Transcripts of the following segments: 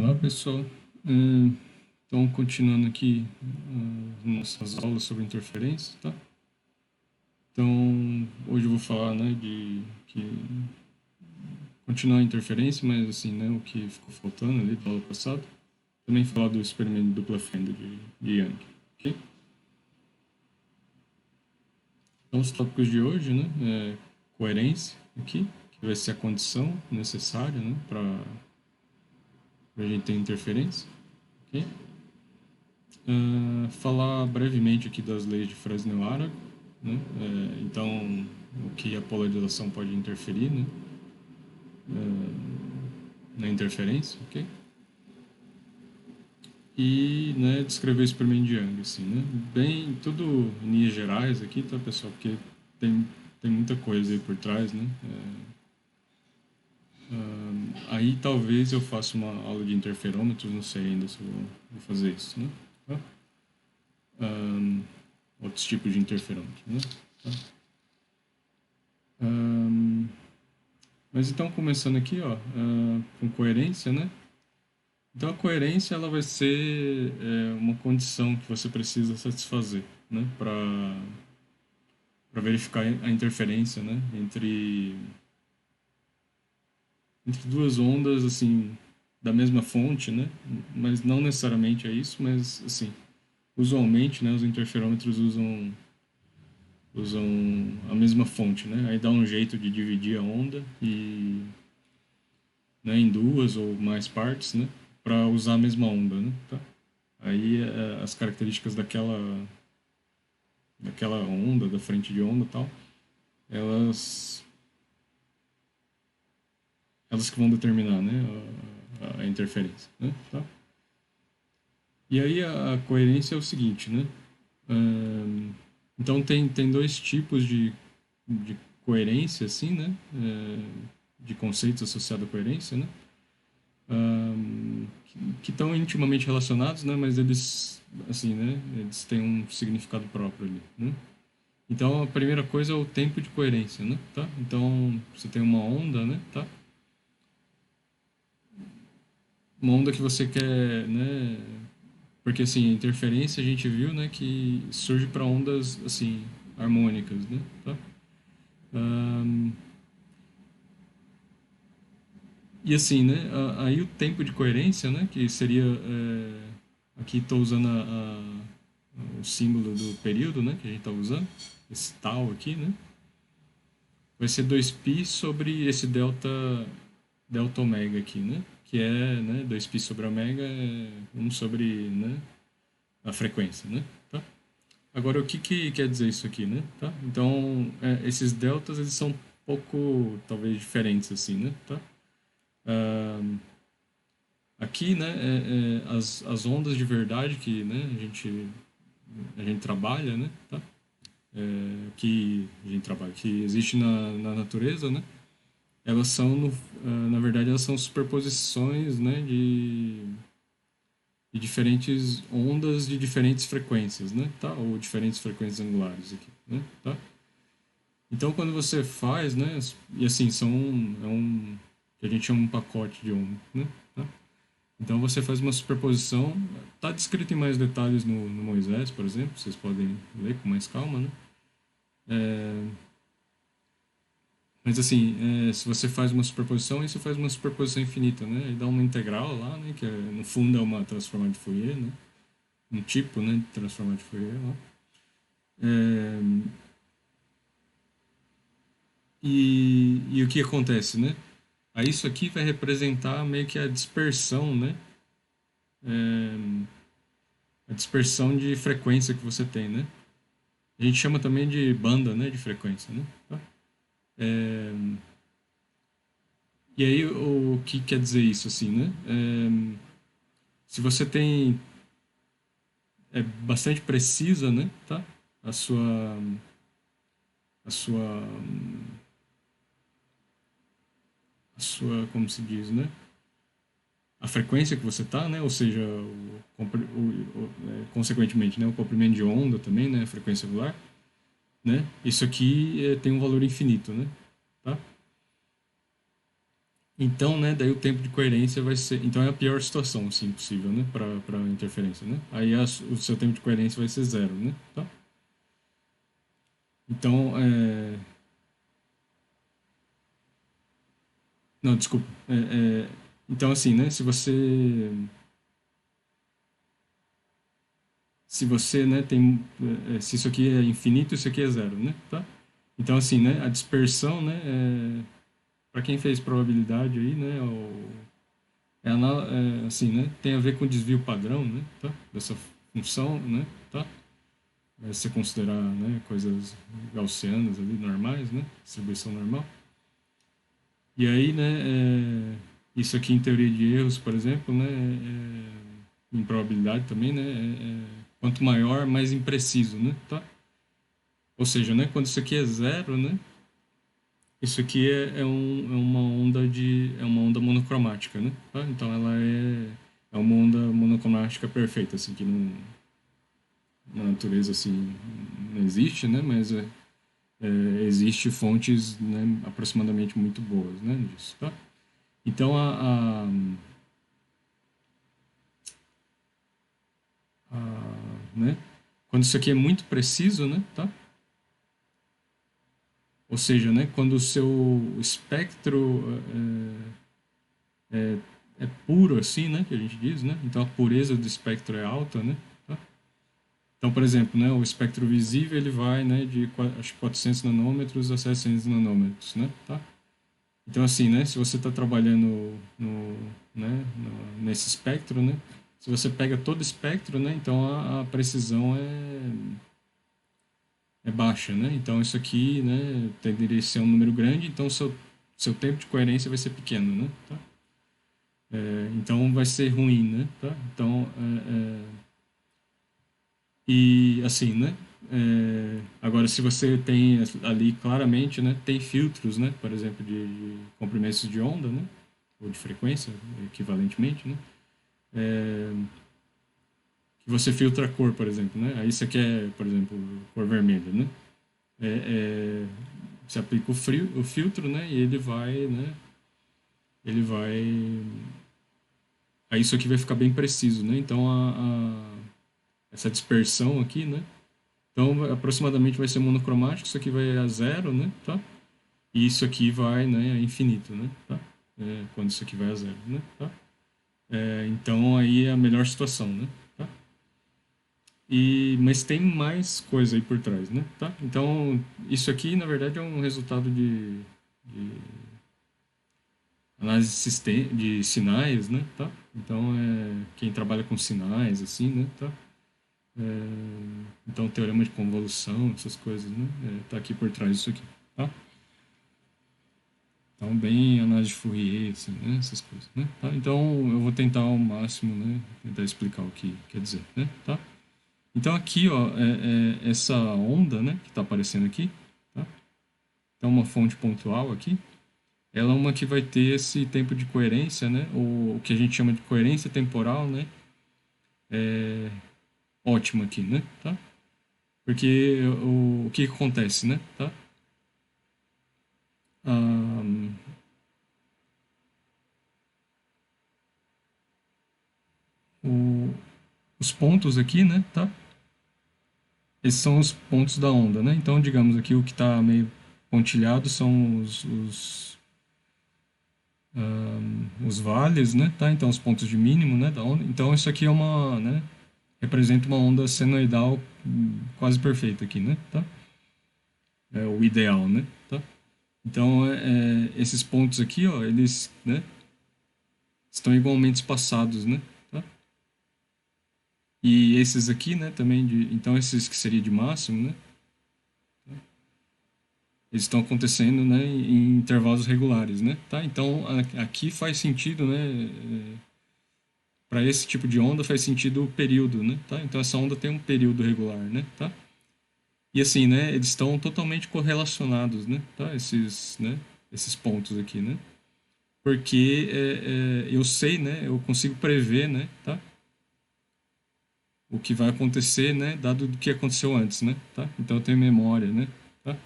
Olá, pessoal. Então, continuando aqui nossas aulas sobre interferência, tá? Então, hoje eu vou falar, né, continuar a interferência, mas assim, né, o que ficou faltando ali da aula passada. Também falar do experimento de dupla fenda de Young, ok? Então, os tópicos de hoje, né, é coerência aqui, que vai ser a condição necessária, né, para a gente ter interferência, ok? Falar brevemente aqui das leis de Fresnel-Arago, né? Então, o que a polarização pode interferir, né? Na interferência, ok? E, né, descrever o experimento de Young, assim, né? Bem, tudo em linhas gerais aqui, tá, pessoal? Porque tem muita coisa aí por trás, né? Aí talvez eu faça uma aula de interferômetros, não sei ainda se eu vou fazer isso, né? Tá? Outros tipos de interferômetros, né? Tá? Mas então, começando aqui, ó, com coerência, né? Então, a coerência ela vai ser uma condição que você precisa satisfazer, né? Para verificar a interferência, né? Entre duas ondas, assim, da mesma fonte, né? Mas não necessariamente é isso, mas, assim, usualmente, né? Os interferômetros usam a mesma fonte, né? Aí dá um jeito de dividir a onda e, né, em duas ou mais partes, né, para usar a mesma onda, né, tá? Aí as características daquela onda, da frente de onda e tal, elas elas que vão determinar, né, a interferência, né, tá? E aí a coerência é o seguinte, né? Então tem dois tipos de coerência, assim, né? De conceitos associados à coerência, né? Que estão intimamente relacionados, né? Mas eles, assim, né? Eles têm um significado próprio ali, né? Então a primeira coisa é o tempo de coerência, né? Tá? Então você tem uma onda, né? Tá? Uma onda que você quer, né? Porque assim, a interferência a gente viu, né? Que surge para ondas assim harmônicas, né? Tá? Ahn, E assim, né? Aí o tempo de coerência, né? Que seria aqui estou usando o símbolo do período, né? Que a gente está usando, esse tal aqui, né? Vai ser 2π sobre esse delta ômega aqui, né? Que é, né? 2π sobre ômega é 1 sobre, né? A frequência, né? Tá? Agora, o que quer dizer isso aqui, né? Tá? Então, esses deltas, eles são um pouco, talvez, diferentes, assim, né? Tá? Aqui, né, as ondas de verdade que, né, a gente trabalha, né, tá? Que a gente trabalha, que existe na natureza, né? Elas são, na verdade, elas são superposições, né, de diferentes ondas de diferentes frequências, né, tá? Ou diferentes frequências angulares aqui, né, tá? Então, quando você faz, né, e assim, que a gente chama um pacote de ondas, né, tá? Então você faz uma superposição, está descrito em mais detalhes no Moisés, por exemplo, vocês podem ler com mais calma, né? Mas assim, se você faz uma superposição, aí você faz uma superposição infinita, né? E dá uma integral lá, né? Que no fundo é uma transformada de Fourier, né? Um tipo, né, de transformada de Fourier lá. E o que acontece, né? Aí isso aqui vai representar meio que a dispersão, né? A dispersão de frequência que você tem, né? A gente chama também de banda, né, de frequência, né? Tá? E aí o que quer dizer isso, assim, né? Se você tem bastante precisa, né, tá? A sua a sua a sua, como se diz, né? A frequência que você tá, né? Ou seja, consequentemente, né, o comprimento de onda também, né, a frequência angular, né? Isso aqui tem um valor infinito, né? Tá? Então, né, daí o tempo de coerência vai ser. Então é a pior situação, assim, possível, né, para interferência, né? Aí o seu tempo de coerência vai ser zero, né? Tá? Então, não, desculpa. Então, assim, né, se você, né, se isso aqui é infinito, isso aqui é zero, né? Tá? Então, assim, né, a dispersão, né, para quem fez probabilidade aí, né, assim, né, tem a ver com desvio padrão, né, tá? Dessa função, né, tá? Se você considerar, né, coisas gaussianas ali, normais, né, distribuição normal. E aí, né, isso aqui em teoria de erros, por exemplo, né, em probabilidade também, né, quanto maior, mais impreciso, né, tá? Ou seja, né, quando isso aqui é zero, né, isso aqui é uma onda monocromática, né, tá? Então ela é uma onda monocromática perfeita, assim, que não, na natureza, assim, não existe, né, mas existe fontes, né, aproximadamente muito boas, né, disso, tá? Então né, quando isso aqui é muito preciso, né, tá? Ou seja, né, quando o seu espectro é puro, assim, né, que a gente diz, né? Então a pureza do espectro é alta, né? Tá? Então, por exemplo, né, o espectro visível ele vai, né, de acho que 400 nanômetros a 700 nanômetros, né? Tá? Então, assim, né, se você está trabalhando né, nesse espectro, né, se você pega todo o espectro, né, então a precisão é baixa, né? Então, isso aqui, né, tenderia a ser um número grande, então seu tempo de coerência vai ser pequeno, né? Tá? Então, vai ser ruim, né? Tá? Então, e assim, né? Agora, se você tem ali claramente, né, tem filtros, né, por exemplo, de comprimentos de onda, né, ou de frequência, equivalentemente, né, que você filtra a cor, por exemplo, né, aí você quer, por exemplo, cor vermelha, né, é, é, você aplica o filtro, né, e ele vai, aí isso aqui vai ficar bem preciso, né, então essa dispersão aqui, né, então aproximadamente vai ser monocromático, isso aqui vai a zero, né, tá? E isso aqui vai, né, a infinito, né? Tá? Quando isso aqui vai a zero, né? Tá? Então aí é a melhor situação, né? Tá? Mas tem mais coisa aí por trás, né? Tá? Então isso aqui, na verdade, é um resultado de análise de sinais, né? Tá? Então quem trabalha com sinais, assim, né? Tá? Então teorema de convolução, essas coisas, né? Tá aqui por trás disso aqui, tá? Então, bem análise de Fourier, assim, né? Essas coisas, né? Tá? Então, eu vou tentar ao máximo, né? Tentar explicar o que quer dizer, né? Tá? Então, aqui, ó, essa onda, né? Que está aparecendo aqui, tá? Então, uma fonte pontual aqui. Ela é uma que vai ter esse tempo de coerência, né? Ou o que a gente chama de coerência temporal, né? Ótima aqui, né? Tá? Porque o que acontece, né? Tá? Ah, o, os pontos aqui, né? Tá? Esses são os pontos da onda, né? Então, digamos aqui, o que está meio pontilhado são os vales, né? Tá? Então, os pontos de mínimo, né, da onda. Então, isso aqui né, representa uma onda senoidal quase perfeita aqui, né? Tá? É o ideal, né? Tá? Então, esses pontos aqui, ó, eles, né, estão igualmente espaçados, né? Tá? E esses aqui, né, também então esses que seria de máximo, né? Eles estão acontecendo, né, em intervalos regulares, né? Tá? Então aqui faz sentido, né? Para esse tipo de onda faz sentido o período, né? Tá? Então essa onda tem um período regular, né? Tá? E assim, né? Eles estão totalmente correlacionados, né? Tá? Esses pontos aqui, né? Porque eu sei, né? Eu consigo prever, né? Tá? O que vai acontecer, né? Dado do que aconteceu antes, né? Tá? Então eu tenho memória, né? Tá?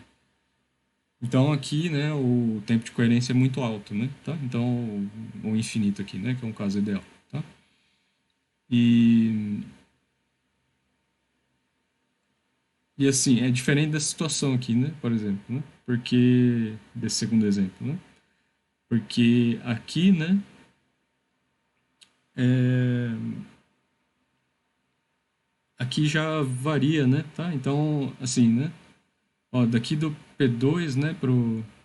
Então aqui, né, o tempo de coerência é muito alto, né, tá? Então o infinito aqui, né, que é um caso ideal, tá? E e assim, é diferente dessa situação aqui, né, por exemplo, né? Porque desse segundo exemplo, né? Porque aqui, né, é, aqui já varia, né, tá? Então, assim, né? Ó, daqui do P2, né,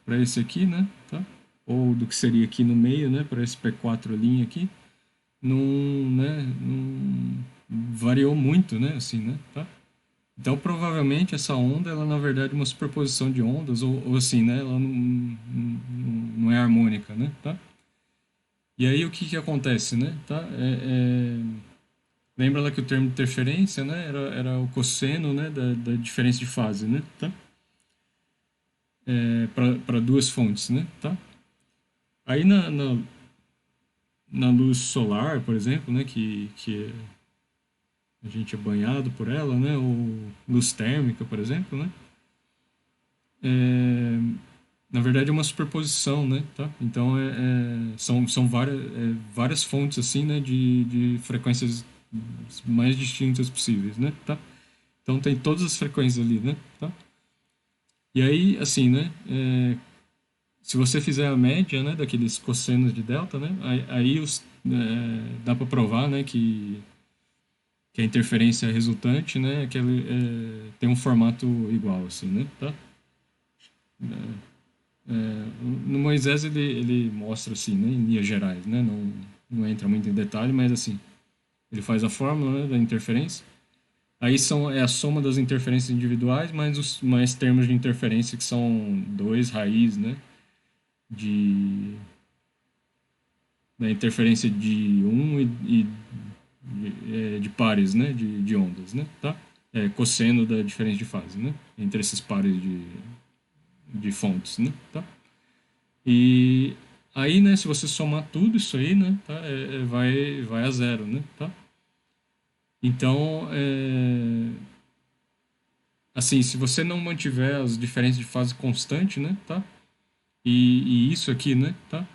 para esse aqui, né, tá? Ou do que seria aqui no meio, né, para esse P4 linha aqui, não, né, não variou muito, né, assim, né, tá? Então, provavelmente, essa onda, ela na verdade é uma superposição de ondas, ou assim, né, ela não é harmônica, né, tá? E aí, o que que acontece, né, tá? Lembra lá que o termo interferência, né, era o cosseno, né, da diferença de fase, né, tá? Para duas fontes, né, tá? Aí na luz solar, por exemplo, né, que a gente é banhado por ela, né, ou luz térmica, por exemplo, né, é, na verdade é uma superposição, né, tá? Então são várias fontes assim, né, de frequências mais distintas possíveis, né, tá? Então tem todas as frequências ali, né, tá? E aí, assim, né, se você fizer a média, né, daqueles cossenos de delta, né, aí dá para provar, né, que a interferência resultante, né, que ele tem um formato igual, assim, né, tá? No Moisés ele mostra assim, né, em linhas gerais, né, não entra muito em detalhe, mas assim, ele faz a fórmula, né, da interferência. Aí é a soma das interferências individuais mais os mais termos de interferência que são dois raiz, né, de da interferência de um de pares, né, de ondas, né, tá? Cosseno da diferença de fase, né, entre esses pares de fontes, né, tá? E aí, né, se você somar tudo isso aí, né, tá, vai a zero, né, tá? Então, assim, se você não mantiver as diferenças de fase constante, né, tá? E isso aqui, né, tá?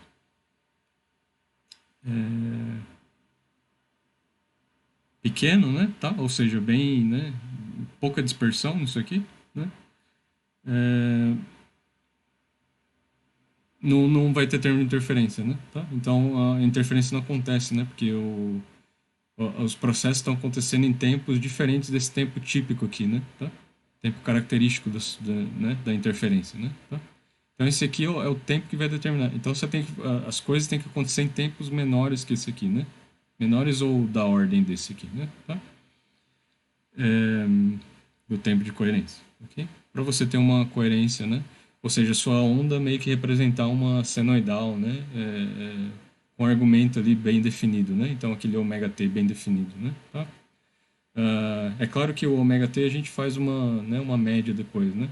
Pequeno, né, tá? Ou seja, bem, né, pouca dispersão nisso aqui, né? É, não vai ter termo de interferência, né? Tá? Então a interferência não acontece, né? Porque os processos estão acontecendo em tempos diferentes desse tempo típico aqui, né? Tá? Tempo característico né? Da interferência, né? Tá? Então esse aqui é o tempo que vai determinar. Então as coisas têm que acontecer em tempos menores que esse aqui, né? Menores ou da ordem desse aqui, né? Tá? É, do tempo de coerência, ok? Para você ter uma coerência, né? Ou seja, sua onda meio que representar uma senoidal, né? Com um argumento ali bem definido, né? Então aquele ômega t bem definido, né? Tá? É claro que o ômega t a gente faz uma média depois, né?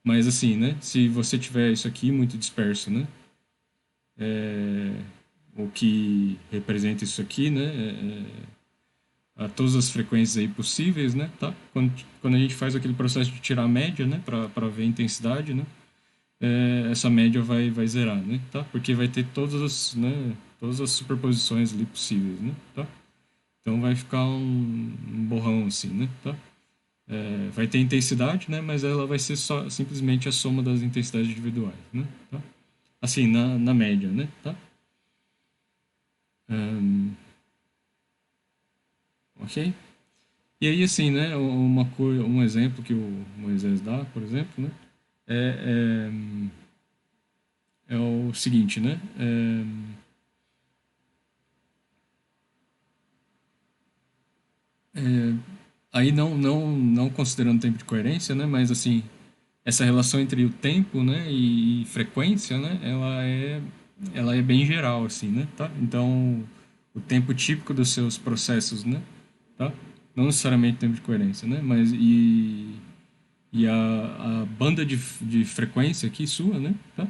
Mas assim, né? Se você tiver isso aqui muito disperso, né? O que representa isso aqui, né? A todas as frequências aí possíveis, né? Tá? Quando a gente faz aquele processo de tirar a média, né? Para ver a intensidade, né? Essa média vai zerar, né? Tá? Porque vai ter todas as superposições ali possíveis, né? Tá? Então vai ficar um borrão assim, né? Tá? Vai ter intensidade, né? Mas ela vai ser só simplesmente a soma das intensidades individuais, né? Tá? Assim, na média, né? Tá? Ahn, ok? E aí, assim, né? Um exemplo que o Moisés dá, por exemplo, né? É, é o seguinte, né? Aí não considerando tempo de coerência, né? Mas assim, essa relação entre o tempo, né, e frequência, né, ela é bem geral, assim, né, tá? Então, o tempo típico dos seus processos, né, tá? Não necessariamente tempo de coerência, né, mas e a banda de frequência aqui sua, né, tá?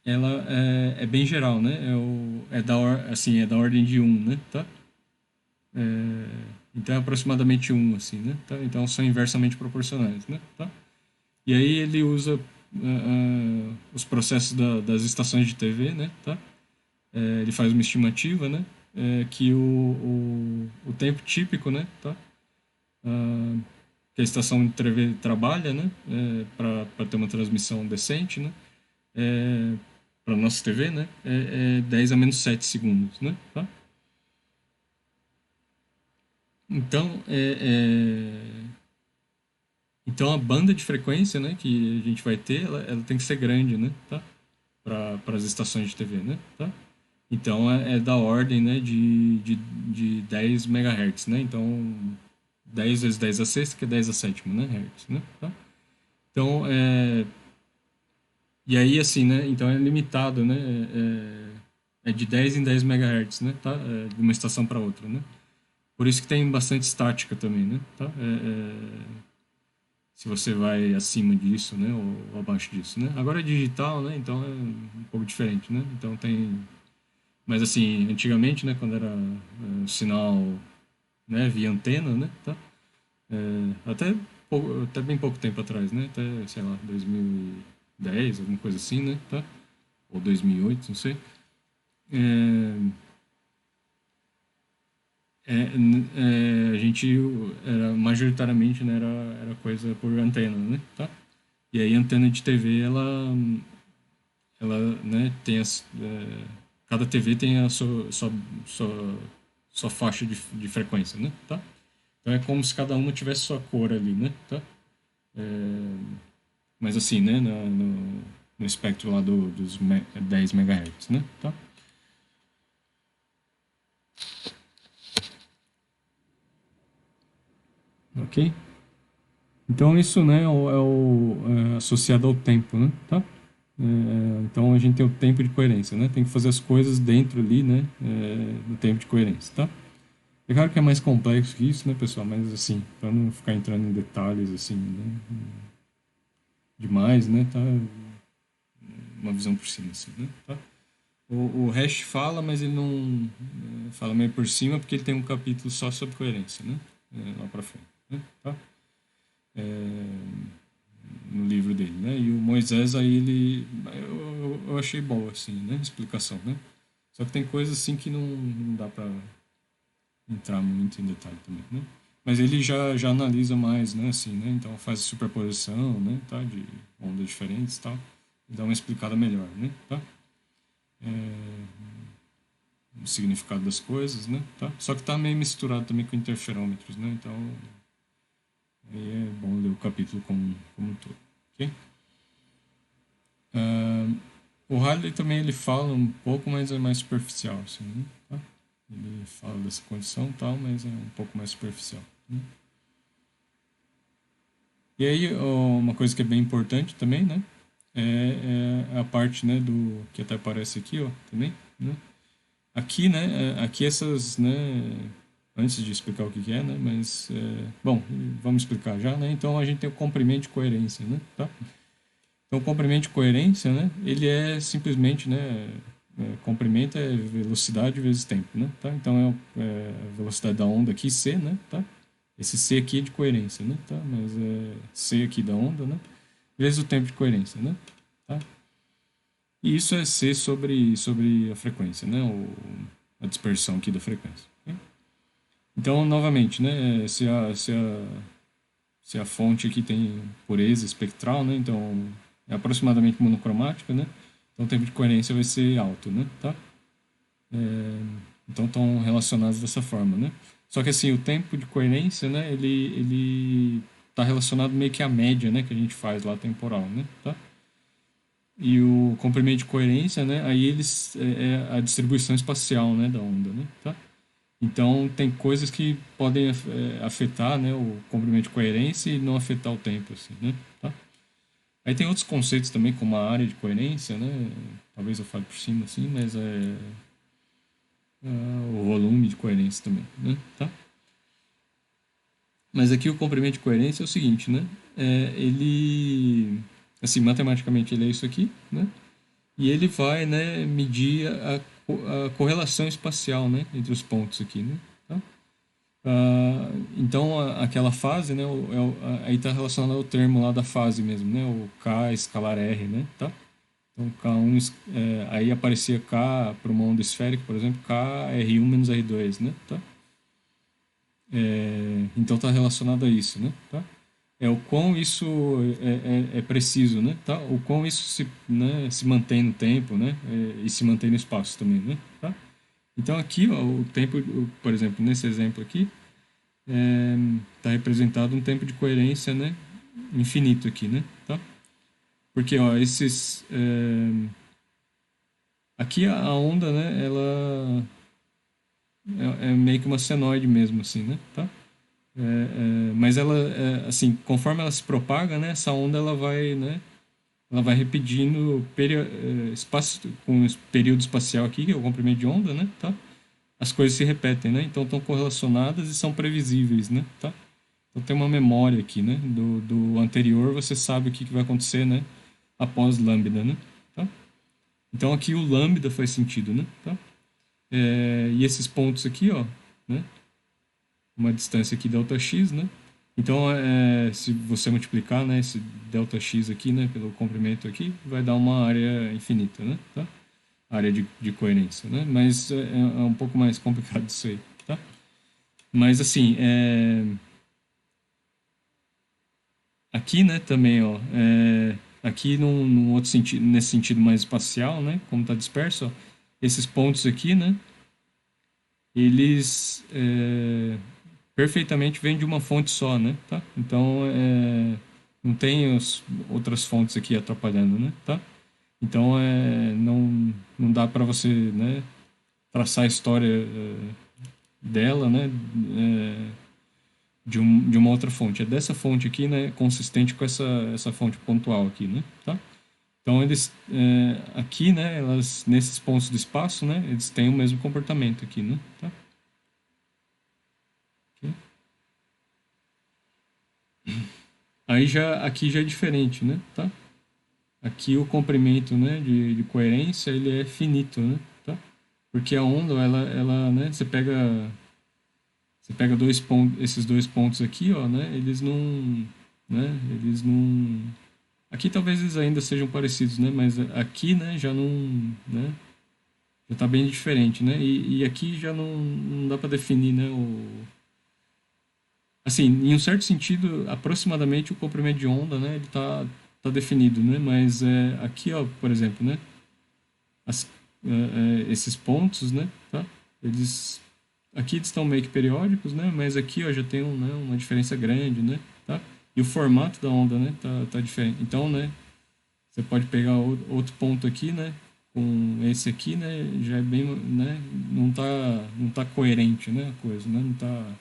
Ela é bem geral, né? Assim, é da ordem de um, né, tá? Então é aproximadamente um, assim, né? Tá? Então são inversamente proporcionais, né? Tá? E aí ele usa os processos das estações de TV, né, tá? Ele faz uma estimativa, né, que o tempo típico, né, tá? Ah, que a estação de TV trabalha, né, para ter uma transmissão decente, né, para nossa TV, né, é 10 a menos 7 segundos, né, tá? Então, então a banda de frequência, né, que a gente vai ter, ela tem que ser grande, né, tá? Para as estações de TV, né, tá? Então é da ordem, né, de 10 MHz, né? Então 10 vezes 10 a sexta, que é 10 a sétima, né, hertz, né? Tá? Então, e aí assim, né, então é limitado, né? É de 10 em 10 MHz, né, tá? De uma estação para outra, né? Por isso que tem bastante estática também, né? Tá? Se você vai acima disso, né, ou abaixo disso, né? Agora é digital, né? Então é um pouco diferente, né? Então tem, mas assim, antigamente, né, quando era sinal, né, via antena, né, tá? Até bem pouco tempo atrás, né? Até, sei lá, 2010, alguma coisa assim, né, tá? Ou 2008, não sei. É, a gente era majoritariamente, né, era coisa por antena, né, tá? E aí a antena de TV, ela, né, tem cada TV tem a sua faixa de frequência, né, tá? Então é como se cada uma tivesse sua cor ali, né, tá? Mas assim, né, no espectro lá dos 10 MHz, né, tá? Ok? Então isso, né, associado ao tempo, né, tá? Então a gente tem o tempo de coerência, né? Tem que fazer as coisas dentro ali, né, do tempo de coerência, tá? É claro que é mais complexo que isso, né, pessoal? Mas assim, para não ficar entrando em detalhes assim, né, demais, né, tá? Uma visão por cima, assim, né? Tá? O Hash fala, mas ele não fala meio por cima porque ele tem um capítulo só sobre coerência, né? Lá para frente, né? Tá? No livro dele, né? E o Moisés aí eu achei boa assim, né? Explicação, né? Só que tem coisas assim que não dá para entrar muito em detalhe também, né? Mas ele já analisa mais, né? Assim, né? Então faz superposição, né? Tá? De ondas diferentes, tal. E dá uma explicada melhor, né? Tá? O significado das coisas, né? Tá? Só que tá meio misturado também com interferômetros, né? Então aí é bom ler o capítulo como um todo, ok? O Halley também ele fala um pouco, mas é mais superficial, assim, né? Tá? Ele fala dessa condição e tal, mas é um pouco mais superficial, né? E aí, uma coisa que é bem importante também, né? É a parte, né, do que até aparece aqui, ó, também, né? Aqui, né, aqui essas, né, antes de explicar o que que é, né, mas, bom, vamos explicar já, né? Então a gente tem o comprimento de coerência, né, tá? Então o comprimento de coerência, né, ele é simplesmente, né, comprimento é velocidade vezes tempo, né, tá? Então a velocidade da onda aqui, c, né, tá? Esse c aqui é de coerência, né, tá? Mas é c aqui da onda, né, vezes o tempo de coerência, né, tá? E isso é c sobre a frequência, né, a dispersão aqui da frequência. Ok? Então, novamente, né, se a fonte aqui tem pureza espectral, né, então é aproximadamente monocromática, né, então o tempo de coerência vai ser alto, né, tá? Então estão relacionados dessa forma, né? Só que assim, o tempo de coerência, né, ele está relacionado meio que à média, né, que a gente faz lá temporal, né, tá? E o comprimento de coerência, né, aí eles é a distribuição espacial, né, da onda, né, tá? Então tem coisas que podem afetar, né, o comprimento de coerência e não afetar o tempo, assim, né, tá? Aí tem outros conceitos também, como a área de coerência, né? Talvez eu fale por cima, assim, mas o volume de coerência também, né? Tá? Mas aqui o comprimento de coerência é o seguinte, né? Ele, assim, matematicamente ele é isso aqui, né? E ele vai, né, medir a correlação espacial, né, entre os pontos aqui, né? Tá? Então, aquela fase, né, aí está relacionado ao termo lá da fase mesmo, né, o K escalar R, né, tá? Então, K1, aí aparecia K para uma onda esférica, por exemplo, K R1 menos R2, né, tá? Então, está relacionado a isso, né, tá? O quão isso é preciso, né, tá? O quão isso né, se mantém no tempo, né, e se mantém no espaço também, né, tá? Então, aqui, ó, o tempo, por exemplo, nesse exemplo aqui, está representado um tempo de coerência, né, infinito aqui, né, tá? Porque, ó, aqui a onda, né, ela é meio que uma senoide mesmo, assim, né, tá? Mas ela, assim, conforme ela se propaga, né, essa onda ela vai, né, ela vai repetindo espaço, com esse período espacial aqui, que é o comprimento de onda, né, tá? As coisas se repetem, né? Então estão correlacionadas e são previsíveis, né, tá? Então tem uma memória aqui, né? Do anterior, você sabe o que vai acontecer, né? Após lambda, né? Tá? Então aqui o lambda faz sentido, né? Tá? E esses pontos aqui, ó, né? Uma distância aqui delta x, né? Então, se você multiplicar, né, esse delta x aqui, né, pelo comprimento aqui, vai dar uma área infinita, né? Tá? Área de coerência, né? Mas é um pouco mais complicado isso aí, tá? Mas assim, aqui, né, também, ó, aqui num outro sentido, nesse sentido mais espacial, né, como está disperso, ó, esses pontos aqui, né, eles perfeitamente vêm de uma fonte só, né, tá? Então, não tem outras fontes aqui atrapalhando, né, tá? Então, não dá para você, né, traçar a história dela, né, de uma outra fonte. É dessa fonte aqui, né, consistente com essa fonte pontual aqui, né, tá? Então eles aqui, né, elas nesses pontos do espaço, né, eles têm o mesmo comportamento aqui, né, tá? Ok. Aí já aqui já é diferente, né, tá? Aqui o comprimento, né, de coerência ele é finito, né, tá? Porque a onda ela, né, você pega esses dois pontos aqui, ó, né, eles não. Aqui talvez eles ainda sejam parecidos, né, mas aqui, né, já não, né, já está bem diferente, né? E aqui já não dá para definir, né? Assim, em um certo sentido, aproximadamente o comprimento de onda, né? Ele tá definido, né? Mas aqui, ó, por exemplo, né? As, esses pontos, né? Tá? Eles aqui eles estão meio que periódicos, né? Mas aqui, ó, já tem né, uma diferença grande, né? Tá? E o formato da onda, né? Tá diferente. Então, né? Você pode pegar outro ponto aqui, né? Com esse aqui, né? Já é bem, né? Não tá coerente, né? A coisa, né? Não tá.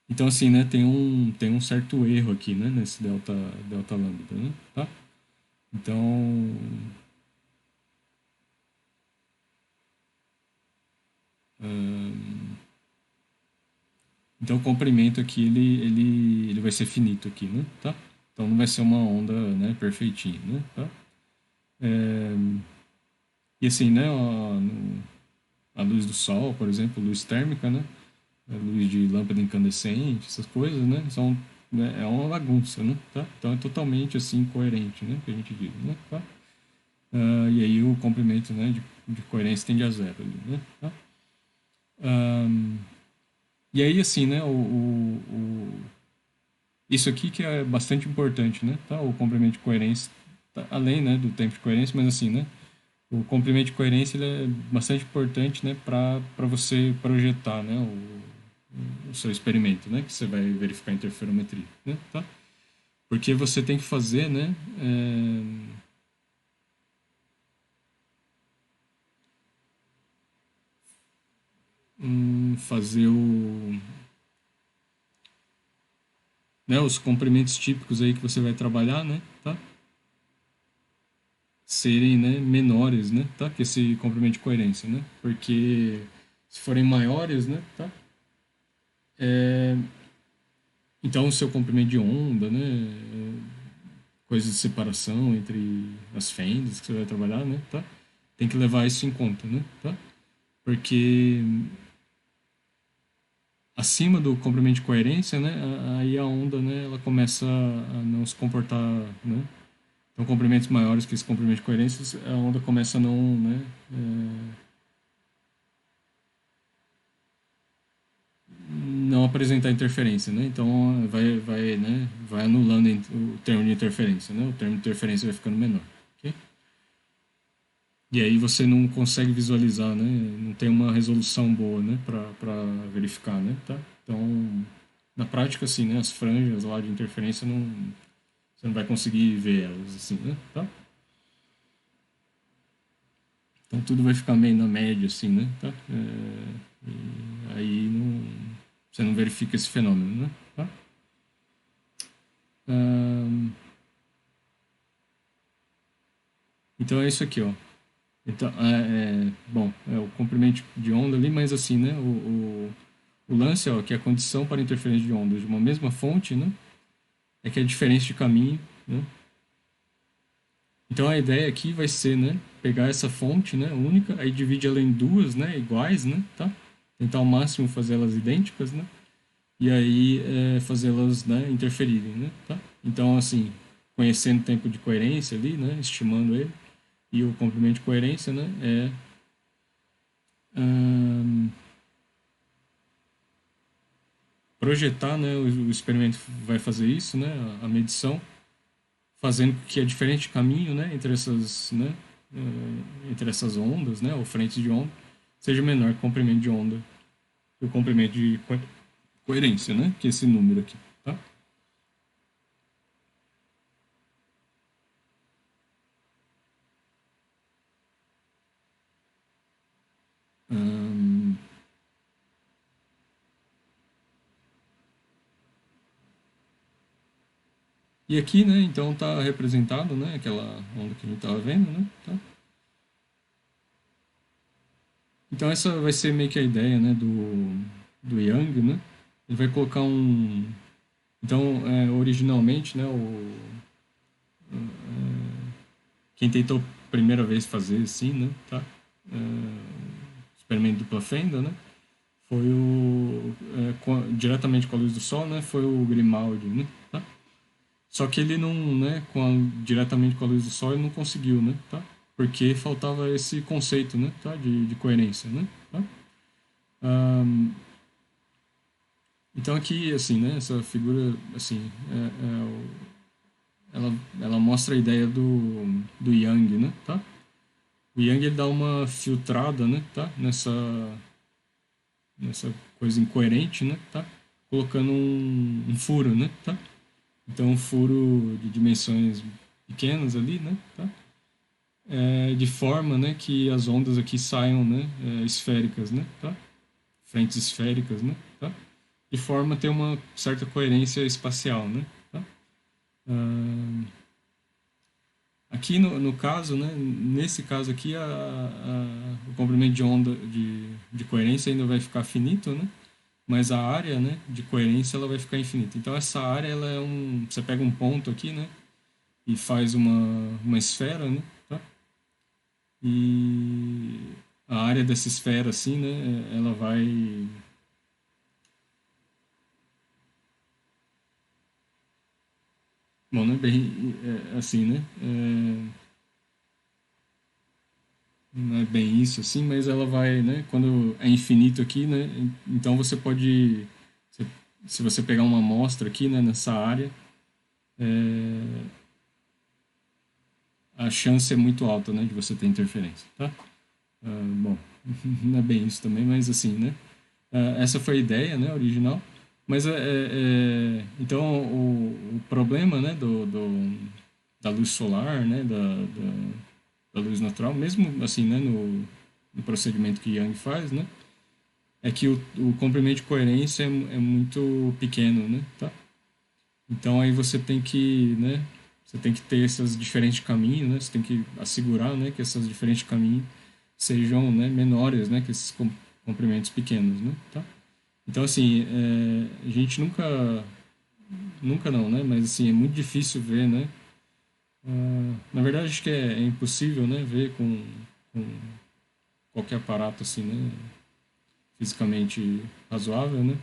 Então, assim, né? Tem um certo erro aqui, né? Nesse delta lambda, né? Tá? Então, então o comprimento aqui ele vai ser finito aqui, né? Tá? Então não vai ser uma onda, né? Perfeitinha, né? Tá? E assim, né? A luz do sol, por exemplo, luz térmica, né? A luz de lâmpada incandescente, essas coisas, né? Né, é uma bagunça, né? Tá? Então é totalmente assim coerente, né? Que a gente diz, né? Tá? E aí o comprimento, né? De coerência tende a zero ali, né? Tá? E aí assim, né? Isso aqui que é bastante importante, né? Tá? O comprimento de coerência, tá? Além, né? Do tempo de coerência, mas assim, né? O comprimento de coerência ele é bastante importante, né? Para você projetar, né? O seu experimento, né? Que você vai verificar a interferometria, né? Tá? Porque você tem que fazer, né? Fazer os comprimentos típicos aí que você vai trabalhar, né? Tá? Serem, né? Menores, né? Tá? Que esse comprimento de coerência, né? Porque se forem maiores, né? Tá? Então o seu comprimento de onda, né? Coisas de separação entre as fendas que você vai trabalhar, né? Tá? Tem que levar isso em conta, né? Tá? porque acima do comprimento de coerência, né, aí a onda, né, ela começa a não se comportar, né? Então, comprimentos maiores que esse comprimento de coerência, a onda começa a não, né, não apresentar interferência, né? Então, vai anulando o termo de interferência, né? O termo de interferência vai ficando menor, ok? E aí você não consegue visualizar, né? Não tem uma resolução boa, né? Para verificar, né? Tá? Então, na prática, assim, né? As franjas lá de interferência não, você não vai conseguir ver elas, assim, né? Tá? Então tudo vai ficar meio na média, assim, né? Tá? E aí não, você não verifica esse fenômeno, né? Tá? Ahn, então é isso aqui, ó. Então, bom, é o comprimento de onda ali, mas assim, né? O lance, ó, que a condição para interferência de ondas de uma mesma fonte, né? É que a diferença de caminho, né? Então a ideia aqui vai ser, né? Pegar essa fonte, né? Única, aí divide ela em duas, né? Iguais, né? Tá? Tentar ao máximo fazer elas idênticas, né? E aí fazê-las, né? Interferirem, né? Tá? Então, assim, conhecendo o tempo de coerência ali, né? Estimando ele, e o comprimento de coerência, né? Hum, projetar, né? O experimento vai fazer isso, né? A medição, fazendo que a diferença de caminho, né? Entre essas ondas, né? Ou frentes de onda, seja menor que o comprimento de onda que o comprimento de coerência, né? Que é esse número aqui, tá? Hum, e aqui, né? Então tá representado, né? Aquela onda que a gente tava vendo, né? Tá? Então essa vai ser meio que a ideia, né? Do Yang, né? Ele vai colocar um. Então, originalmente, né? Quem tentou primeira vez fazer assim, né? Tá? Experimento dupla fenda, né? Foi diretamente com a luz do sol, né? Foi o Grimaldi, né? Tá? Só que ele não, né? Diretamente com a luz do sol, ele não conseguiu, né? Tá? Porque faltava esse conceito, né? Tá? De coerência, né? Tá? Um, então aqui, assim, né? Essa figura, assim, ela mostra a ideia do Yang, né? Tá? O Yang ele dá uma filtrada, né? Tá? Nessa coisa incoerente, né? Tá? Colocando um furo, né? Tá? Então um furo de dimensões pequenas ali, né? Tá? De forma, né, que as ondas aqui saiam, né, esféricas, né? Tá? Frentes esféricas, né? Tá? De forma a ter uma certa coerência espacial, né? Tá? Ah, aqui no caso, né, nesse caso aqui, o comprimento de onda de coerência ainda vai ficar finito, né? Mas a área, né, de coerência ela vai ficar infinita. Então essa área ela é você pega um ponto aqui, né, e faz uma esfera, né, tá? E a área dessa esfera assim, né, ela vai. Bom, não é bem assim, né? Não é bem isso assim, mas ela vai, né? Quando é infinito aqui, né? Então você pode, se se você pegar uma amostra aqui, né? Nessa área, a chance é muito alta, né? De você ter interferência, tá? Bom, não é bem isso também, mas assim, né? Essa foi a ideia, né? Original. Mas então o problema, né? Da luz solar, né? Da luz natural, mesmo assim, né? No procedimento que Yang faz, né? É que o comprimento de coerência é muito pequeno, né? Tá? Então aí você tem que, né? Você tem que ter esses diferentes caminhos, né? Você tem que assegurar, né? Que esses diferentes caminhos sejam, né? Menores, né? Que esses comprimentos pequenos, né? Tá? Então assim, a gente nunca não, né? Mas assim é muito difícil ver, né? Na verdade acho que é impossível, né? Ver com qualquer aparato assim, né, fisicamente razoável, né,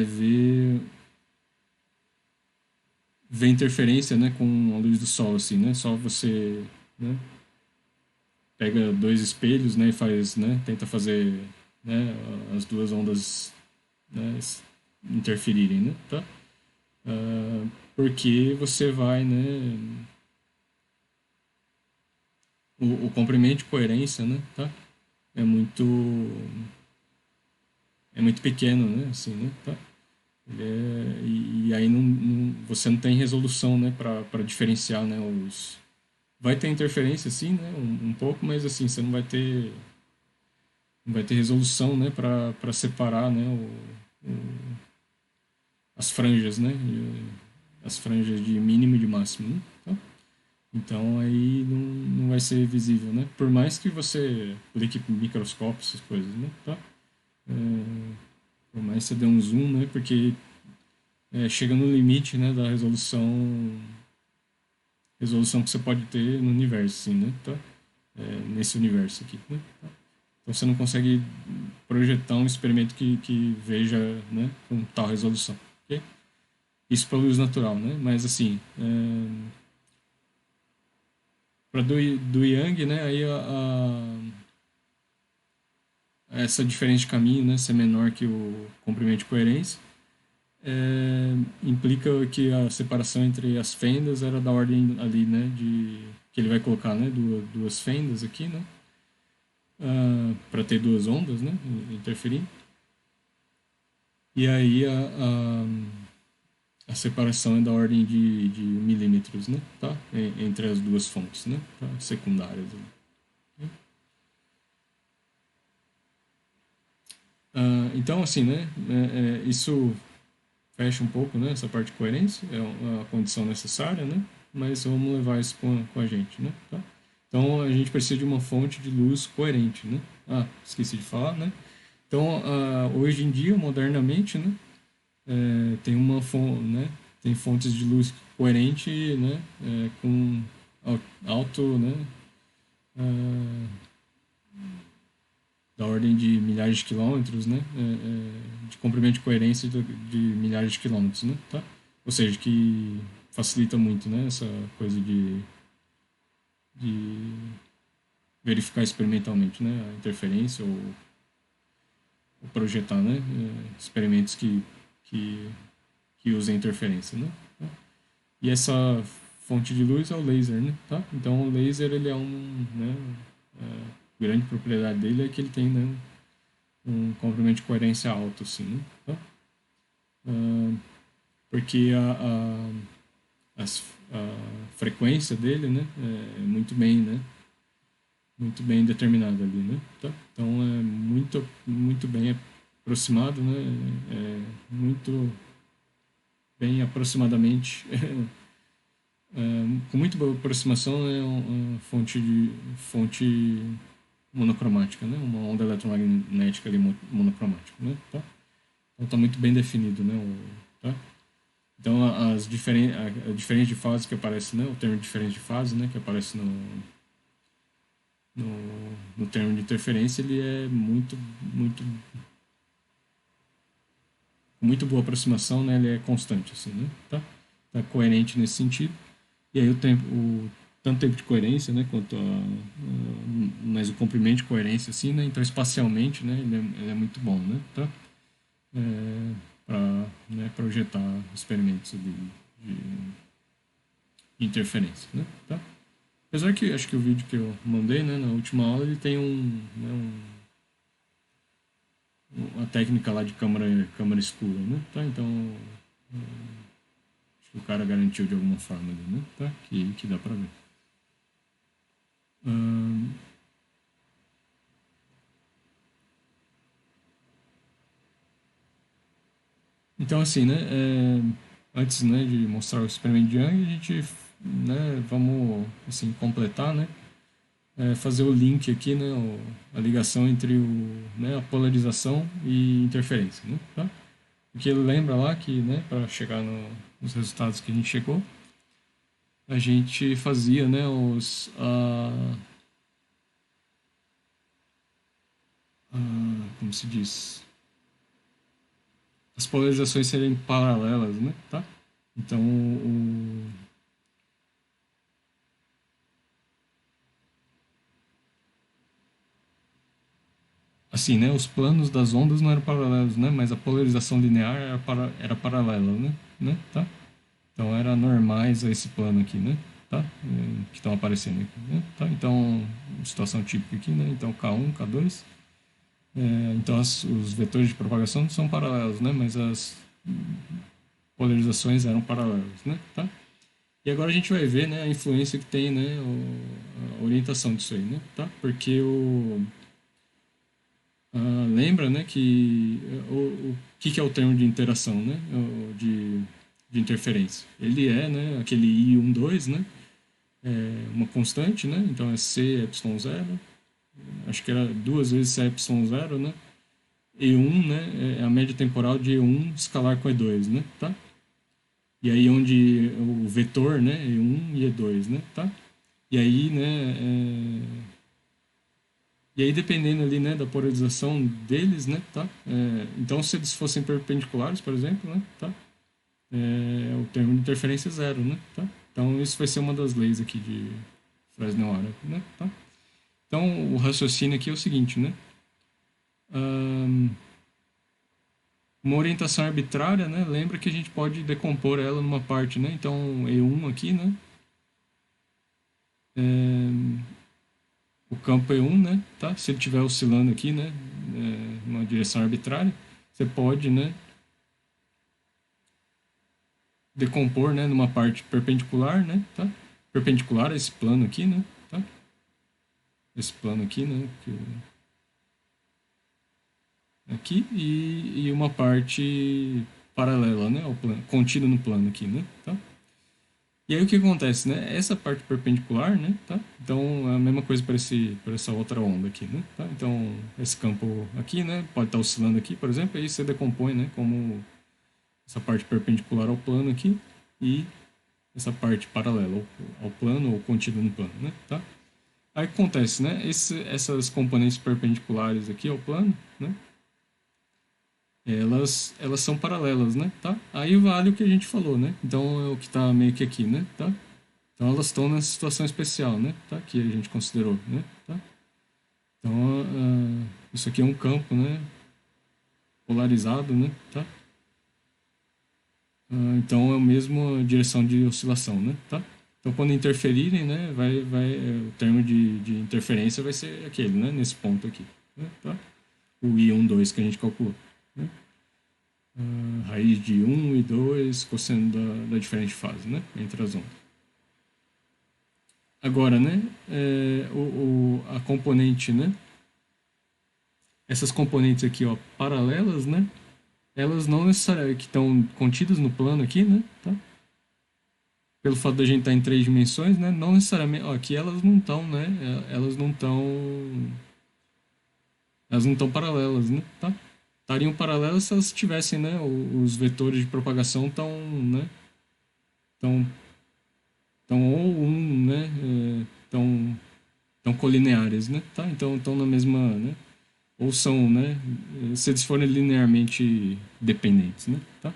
ver interferência, né, com a luz do sol, assim, né, só você, né, pega dois espelhos, né, e faz, né, tenta fazer, né, as duas ondas, né, interferirem, né, tá? Porque você vai, né, o comprimento de coerência, né, tá? É muito pequeno, né, assim, né, tá? E aí você não tem resolução, né, para diferenciar, né, os vai ter interferência, sim, né, um pouco, mas assim você não vai ter resolução, né, para separar, né, as franjas, né, as franjas de mínimo e de máximo, né? Tá? Então aí não vai ser visível, né? Por mais que você aplique microscópio, essas coisas, né? Tá? Por mais que você dê um zoom, né? Porque chega no limite, né, da resolução que você pode ter no universo, assim, né? Tá? Nesse universo aqui, né? Tá? Então você não consegue projetar um experimento que veja, né, com tal resolução, ok? Isso para luz natural, né? Mas assim, para do Yang, né? Aí essa diferença de caminho, né? Ser menor que o comprimento de coerência, implica que a separação entre as fendas era da ordem ali, né? De que ele vai colocar, né? Duas fendas aqui, né? Para ter duas ondas, né? Interferindo. E aí a separação é da ordem de milímetros, né? Tá? Entre as duas fontes, né? Tá? Secundárias. Então, assim, né? Isso fecha um pouco, né? Essa parte de coerência é uma condição necessária, né? Mas vamos levar isso com a gente, né? Tá? Então, a gente precisa de uma fonte de luz coerente, né? Esqueci de falar, né? Então, hoje em dia, modernamente, né? Tem uma fonte, né? Tem fontes de luz coerente, né? Com alto, né? Da ordem de milhares de quilômetros, né? De comprimento de coerência de milhares de quilômetros, né? Tá? Ou seja, que facilita muito, né? Essa coisa de verificar experimentalmente, né? A interferência ou projetar, né? Experimentos que, que usem interferência, né? Tá? E essa fonte de luz é o laser, né? Tá? Então o laser ele é né? Grande propriedade dele é que ele tem, né? Um comprimento de coerência alto, assim, né? Tá? Porque a frequência dele, né, é muito bem determinada ali, né, tá? Então é muito bem aproximado, né, muito bem aproximadamente, com muito boa aproximação é uma fonte monocromática, né, uma onda eletromagnética ali monocromática, né, tá? Então está muito bem definido, né, tá? Então, a diferença de fase que aparece, né? O termo de diferença de fase, né? Que aparece no, no termo de interferência, ele é com muito boa aproximação, né? Ele é constante, assim, né? Tá? Tá coerente nesse sentido. E aí tanto tempo de coerência, né? Quanto mas o comprimento de coerência, assim, né? Então, espacialmente, né? Ele é muito bom, né? Tá? Para, né, projetar experimentos de interferência, né? Tá? Apesar que acho que o vídeo que eu mandei, né, na última aula, ele tem uma técnica lá de câmera escura, né? Tá? Então, acho que o cara garantiu de alguma forma ali, né? Tá? Que dá pra ver. Então, assim, né? Antes, né, de mostrar o experimento de Young, a gente, né, vamos, assim, completar, né? Fazer o link aqui, né, a ligação entre né, a polarização e interferência, né, tá? Porque lembra lá que, né, para chegar nos resultados que a gente chegou, a gente fazia, né, como se diz, as polarizações serem paralelas, né, tá? Então, assim, né, os planos das ondas não eram paralelos, né, mas a polarização linear era paralela, né, tá? Então, era normais a esse plano aqui, né, tá? Que estão aparecendo aqui, né, tá? Então, situação típica aqui, né, então K1, K2, então os vetores de propagação não são paralelos, né, mas as polarizações eram paralelas, né, tá? E agora a gente vai ver, né, a influência que tem, né, a orientação disso aí, né, tá? Porque lembra, né, que o que é o termo de interação, né, de interferência? Ele é, né, aquele I12, né, uma constante, né, então é C epsilon zero, acho que era duas vezes C epsilon zero, né, E1, né, é a média temporal de E1 escalar com E2, né, tá? E aí onde o vetor, né, E1 e E2, né, tá? E aí, né, e aí dependendo ali, né, da polarização deles, né, tá? Então se eles fossem perpendiculares, por exemplo, né, tá? O termo de interferência é zero, né, tá? Então isso vai ser uma das leis aqui de Fresnel-Hammett, né, tá? Então o raciocínio aqui é o seguinte, né? Uma orientação arbitrária, né? Lembra que a gente pode decompor ela numa parte, né? Então, E1 aqui, né? O campo E1, né? Tá? Se ele estiver oscilando aqui, né? Numa direção arbitrária, você pode, né? Decompor, né? Numa parte perpendicular, né? Tá? Perpendicular a esse plano aqui, né? Tá? Esse plano aqui, né? Aqui e uma parte paralela, né? Ao plano, contida no plano aqui, né? Tá? E aí o que acontece, né? Essa parte perpendicular, né? Tá? Então é a mesma coisa para essa outra onda aqui, né? Tá? Então esse campo aqui, né? Pode estar oscilando aqui, por exemplo, aí você decompõe, né? Como essa parte perpendicular ao plano aqui e essa parte paralela ao plano ou contida no plano, né? Tá? Aí o que acontece, né? Essas componentes perpendiculares aqui ao plano, né? Elas são paralelas, né? Tá? Aí vale o que a gente falou, né? Então é o que está meio que aqui, né? Tá? Então elas estão nessa situação especial, né? Tá? Que a gente considerou, né? Tá? Então isso aqui é um campo, né? Polarizado, né? Tá? Então é a mesma direção de oscilação, né? Tá? Então quando interferirem, né? O termo de interferência vai ser aquele, né? Nesse ponto aqui, né? Tá? O I12 que a gente calculou, né? Raiz de 1 e 2 cosseno da diferente fase, né? Entre as ondas. Agora, né? A componente, né? Essas componentes aqui, ó, paralelas, né? Elas não necessariamente que estão contidas no plano aqui, né? Tá? Pelo fato da gente estar em três dimensões, né? Não necessariamente, ó, aqui elas não estão, né? Elas não estão paralelas, né? Tá? Estariam paralelas se elas tivessem, né? Os vetores de propagação estão, né? Estão ou né? Estão colineares, né? Tá? Então estão na mesma, né? Ou são, né? Se eles forem linearmente dependentes, né? Tá?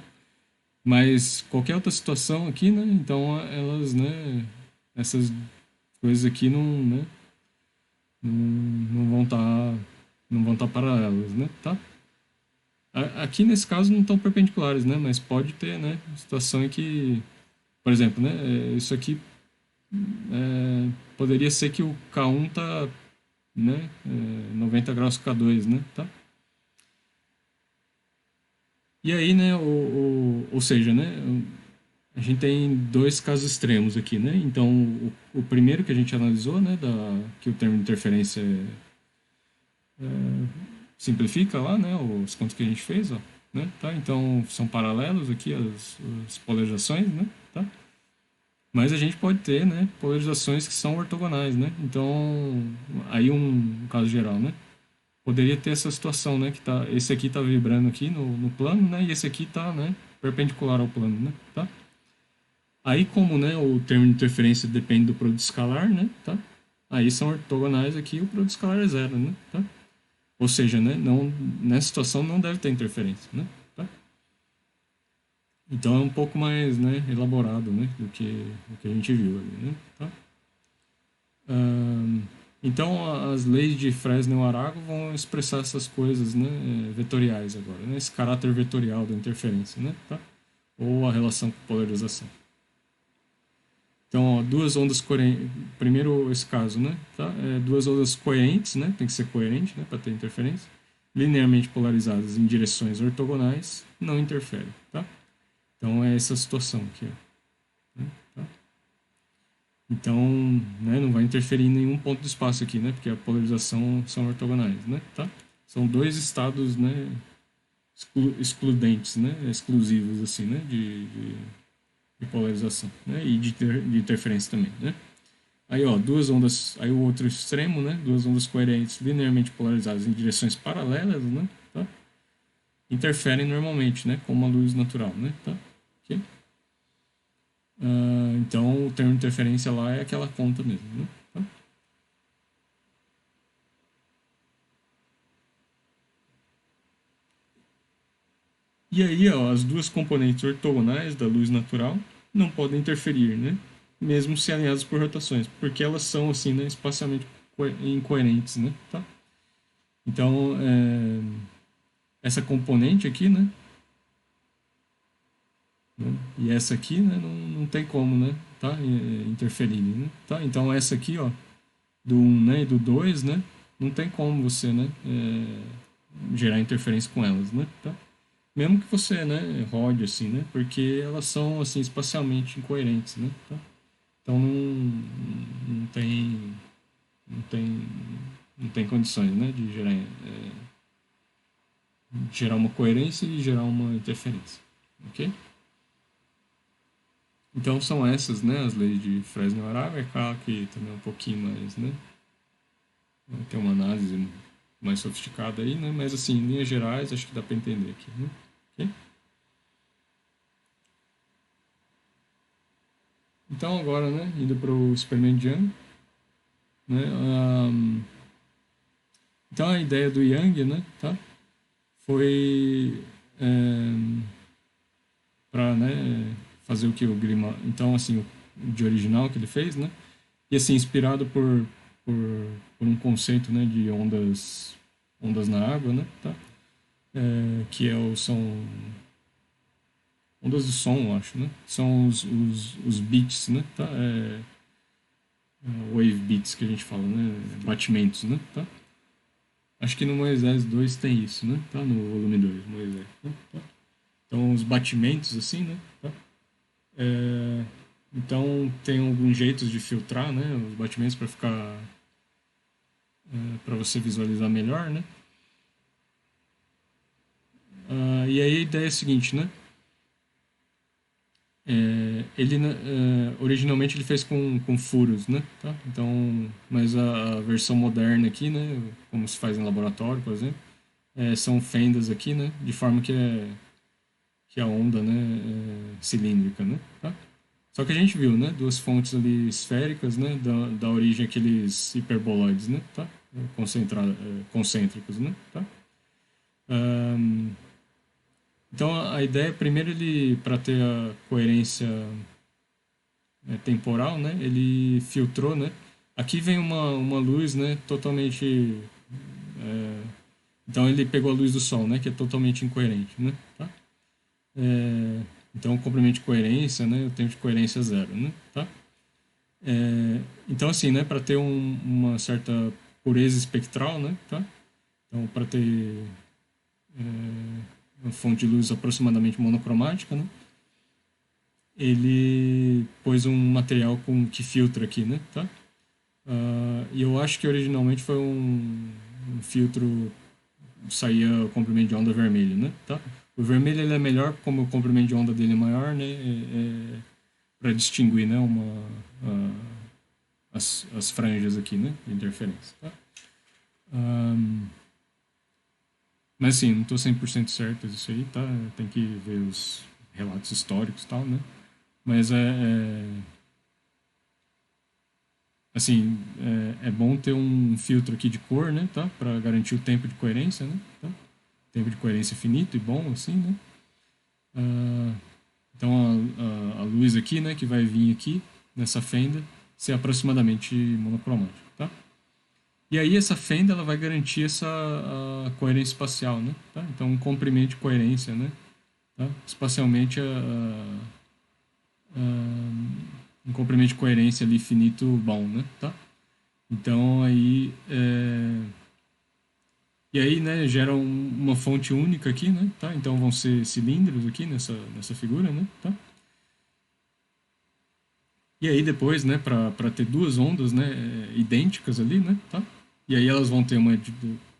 Mas qualquer outra situação aqui, né? Então elas, né? Essas coisas aqui não vão estar não vão estar paralelas, né? Tá? Aqui nesse caso não estão perpendiculares, né? Mas pode ter, né? Situação em que, por exemplo, né? Isso aqui poderia ser que o K1 tá, né? 90 graus K2, né? Tá? E aí, né? Ou seja, né? A gente tem dois casos extremos aqui, né? Então, o primeiro que a gente analisou, né? Que o termo de interferência simplifica lá, né? Os contos que a gente fez, ó, né? Tá? Então, são paralelos aqui as polarizações, né? Tá? Mas a gente pode ter, né? Polarizações que são ortogonais, né? Então, aí um caso geral, né? Poderia ter essa situação, né? Que tá, esse aqui tá vibrando aqui no plano, né? E esse aqui tá, né? Perpendicular ao plano, né? Tá? Aí, como, né, o termo de interferência depende do produto escalar, né, tá? Aí são ortogonais aqui, o produto escalar é zero, né, tá? Ou seja, né, não, nessa situação não deve ter interferência, né? Tá? Então é um pouco mais, né, elaborado, né, do que a gente viu ali, né? Tá? Ahn, então as leis de Fresnel-Arago vão expressar essas coisas, né, vetoriais agora, né? Esse caráter vetorial da interferência, né? Tá? Ou a relação com polarização. Então, ó, duas ondas coerentes. Primeiro, esse caso, né? Tá? Duas ondas coerentes, né? Tem que ser coerente, né? Para ter interferência. Linearmente polarizadas em direções ortogonais, não interfere, tá? Então, é essa situação aqui, ó. Né? Tá? Então, né? Não vai interferir em nenhum ponto do espaço aqui, né? Porque a polarização são ortogonais, né? Tá? São dois estados, né? Excludentes, né? Exclusivos, assim, né? De polarização, né? E de interferência também, né? Aí, ó, duas ondas, aí o outro extremo, né? Duas ondas coerentes linearmente polarizadas em direções paralelas, né? Tá? Interferem normalmente, né? Como a luz natural, né? Tá? Ok? Então, o termo interferência lá é aquela conta mesmo, né? Tá? E aí, ó, as duas componentes ortogonais da luz natural não podem interferir, né? Mesmo se alinhadas por rotações, porque elas são, assim, né? Espacialmente incoerentes, né? Tá? Então, essa componente aqui, né? E essa aqui, né, não tem como, né, tá, interferir, né, tá? Então essa aqui, ó, do um, né, e do 2, né, não tem como você, né, gerar interferência com elas, né, tá? Mesmo que você, né, rode assim, né, porque elas são, assim, espacialmente incoerentes, né, tá? Então não tem, não tem, não tem condições, né, de gerar uma coerência e gerar uma interferência, ok? Então são essas, né, as leis de Fresnel-Arago. É claro que também é um pouquinho mais, né, tem uma análise mais sofisticada aí, né, mas assim, em linhas gerais, acho que dá para entender aqui, né? Ok? Então agora, né, indo para o experimento de Young, né, então a ideia do Young, né, tá, foi para, né, fazer o que o Grima, então assim, o de original que ele fez, né, e assim, inspirado por, por um conceito, né, de ondas na água, né, tá? Que são ondas de som, eu acho, né? São os beats, né? Tá? Wave beats que a gente fala, né? Batimentos, né? Tá? Acho que no Moisés 2 tem isso, né? Tá? No volume 2 Moisés. Né? Tá? Então, os batimentos, assim, né? Tá? É, então, tem alguns jeitos de filtrar, né? Os batimentos para ficar... para você visualizar melhor, né? E aí a ideia é a seguinte, né? Ele originalmente ele fez com furos, né? Tá? Então, mas a versão moderna aqui, né? Como se faz em laboratório, por exemplo, são fendas aqui, né? De forma que a onda, né? É cilíndrica, né? Tá? Só que a gente viu, né? Duas fontes ali esféricas, né? Da origem aqueles hiperboloides, né? Tá? Concêntricos, né? Tá? Então a ideia primeiro ele para ter a coerência temporal, né? Ele filtrou, né? Aqui vem uma luz, né? Totalmente. Então ele pegou a luz do sol, né? Que é totalmente incoerente, né? Tá? Então o comprimento de coerência, né? O tempo de coerência é zero, né? Tá? Então assim, né? Para ter uma certa pureza espectral, né? Tá? Então para ter uma fonte de luz aproximadamente monocromática, né? Ele pôs um material que filtra aqui, né? Tá? E eu acho que originalmente foi um filtro saía o comprimento de onda vermelho, né? Tá? O vermelho ele é melhor como o comprimento de onda dele é maior, né? Para distinguir, né? As franjas aqui, né? De interferência. Tá? Mas assim, não estou 100% certo disso aí, tá? Tem que ver os relatos históricos e tal, né? Mas assim, é bom ter um filtro aqui de cor, né, tá? Para garantir o tempo de coerência, né? Tá? Tempo de coerência finito e bom, assim, né? Ah, então a luz aqui, né, que vai vir aqui nessa fenda, ser aproximadamente monocromático, tá? E aí essa fenda ela vai garantir essa a coerência espacial, né? Tá? Então um comprimento de coerência, né? Tá? Espacialmente um comprimento de coerência ali finito bom, né? Tá? Então aí e aí, né, gera uma fonte única aqui, né? Tá? Então vão ser cilindros aqui nessa figura, né? Tá? E aí depois, né, para ter duas ondas, né, idênticas ali, né, tá? E aí elas vão ter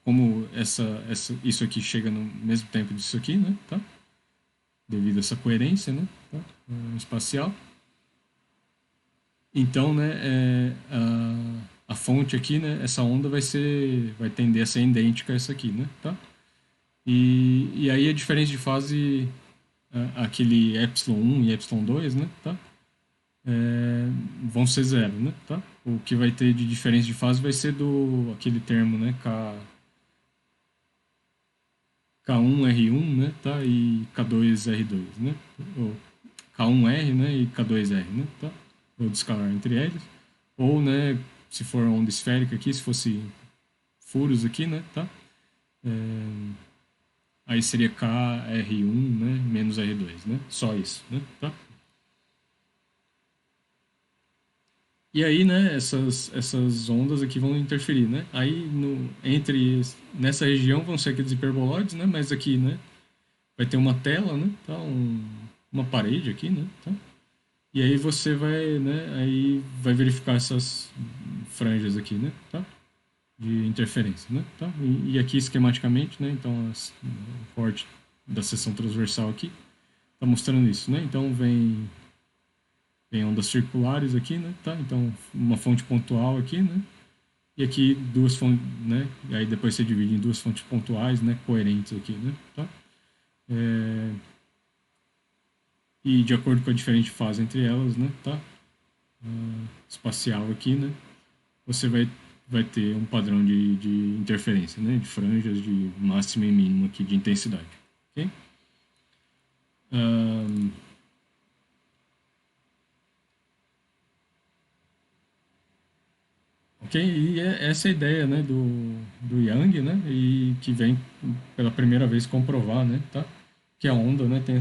como isso aqui chega no mesmo tempo disso aqui, né, tá? Devido a essa coerência, né, tá? Espacial. Então, né, a fonte aqui, né, essa onda vai tender a ser idêntica a essa aqui, né, tá? E aí a diferença de fase, aquele epsilon 1 e epsilon 2, né, tá? Vão ser zero, né? Tá? O que vai ter de diferença de fase vai ser do aquele termo, né? K1R1, né? Tá? E K2R2, né? Ou K1R, né? E K2R, né? Tá? Ou descalar entre eles. Ou, né? Se for onda esférica aqui, se fosse furos aqui, né? Tá? Aí seria KR1, né? Menos R2, né? Só isso, né? Tá? E aí, né, essas ondas aqui vão interferir, né? Aí, nessa região vão ser aqueles hiperboloides, né? Mas aqui, né, vai ter uma tela, né? Tá? Uma parede aqui, né? Tá? E aí você vai, né, aí vai verificar essas franjas aqui, né? Tá? De interferência, né? Tá? E aqui, esquematicamente, né? Então, o corte da seção transversal aqui tá mostrando isso, né? Então, tem ondas circulares aqui, né? Tá? Então, uma fonte pontual aqui, né? E aqui duas fontes, né? E aí depois você divide em duas fontes pontuais, né? Coerentes aqui, né? Tá? E de acordo com a diferente fase entre elas, né? Tá? Espacial aqui, né? Você vai ter um padrão de interferência, né? De franjas de máxima e mínima aqui de intensidade, ok? Um, Ok, e essa é a ideia, né, do Yang, né, e que vem pela primeira vez comprovar, né, tá, que a onda, né, tem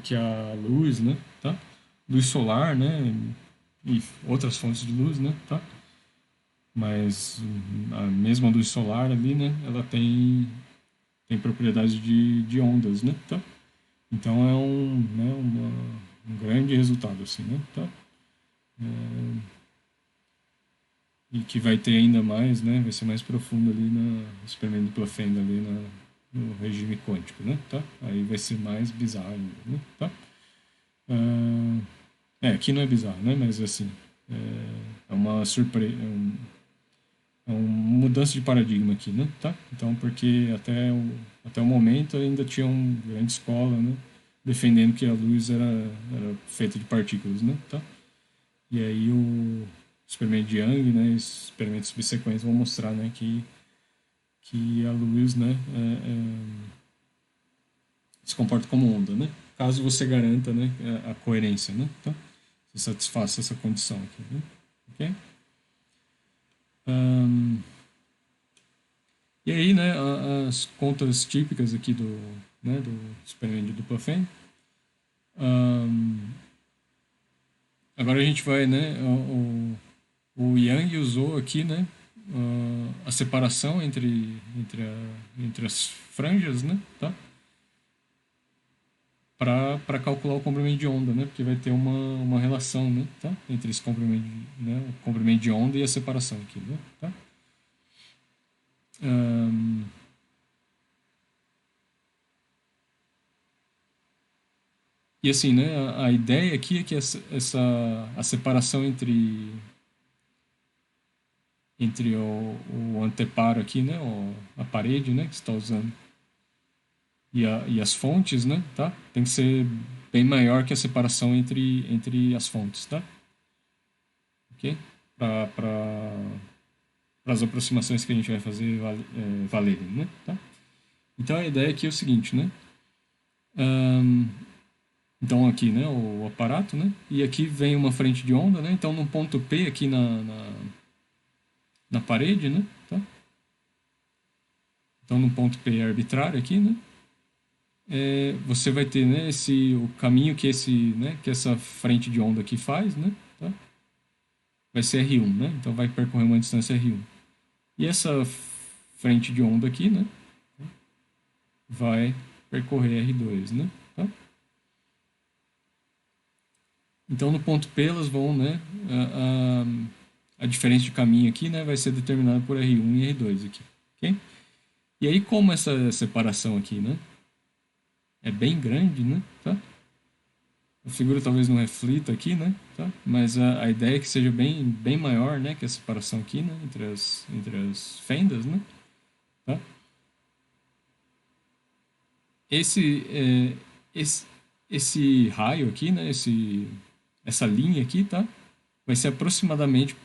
que a luz, né, tá, luz solar, né, e outras fontes de luz, né, tá, mas a mesma luz solar ali, né, ela tem propriedades de ondas, né, tá, então é um grande resultado, assim, né, tá, e que vai ter ainda mais, né? Vai ser mais profundo ali no experimento dupla fenda ali no regime quântico, né? Tá? Aí vai ser mais bizarro ainda, né? Tá? Ah, aqui não é bizarro, né? Mas assim, é uma surpresa, uma mudança de paradigma aqui, né? Tá? Então, porque até o momento ainda tinha uma grande escola, né? Defendendo que a luz era feita de partículas, né? Tá? E aí o experimento de Young, né, os experimentos subsequentes vão mostrar, né, que a luz, né, se comporta como onda, né? Caso você garanta, né, a coerência, né? Tá? Você satisfaça essa condição aqui, né? Ok? Um, e aí, né, as contas típicas aqui do experimento de dupla Fehn. Agora a gente vai, né, o Yang usou aqui, né, a separação entre as franjas, né, tá? Para calcular o comprimento de onda, né? Porque vai ter uma relação, né, tá? Entre esse comprimento, né, o comprimento de onda e a separação aqui, né, tá? Um, e assim, né, a ideia aqui é que a separação entre o anteparo aqui, né, a parede, né, que você está usando, e as fontes, né, tá? Tem que ser bem maior que a separação entre as fontes, tá? Ok? para as aproximações que a gente vai fazer valerem, né? Tá? Então a ideia aqui é o seguinte, né? Ahn, então aqui, né, o aparato, né? E aqui vem uma frente de onda, né? Então no ponto P aqui na parede, né? Tá? Então no ponto P arbitrário aqui, né? Você vai ter, né, o caminho que que essa frente de onda aqui faz, né? Tá? Vai ser R1, né? Então vai percorrer uma distância R1. E essa frente de onda aqui, né? Vai percorrer R2, né? Tá? Então no ponto P elas vão, né? A diferença de caminho aqui, né, vai ser determinada por R1 e R2 aqui, ok? E aí como essa separação aqui, né, é bem grande, né, tá? A figura talvez não reflita aqui, né, tá? Mas a ideia é que seja bem maior, né, que a separação aqui, né, entre as fendas, né, tá? Esse, é, esse, esse raio aqui, né, essa linha aqui, tá? Vai ser aproximadamente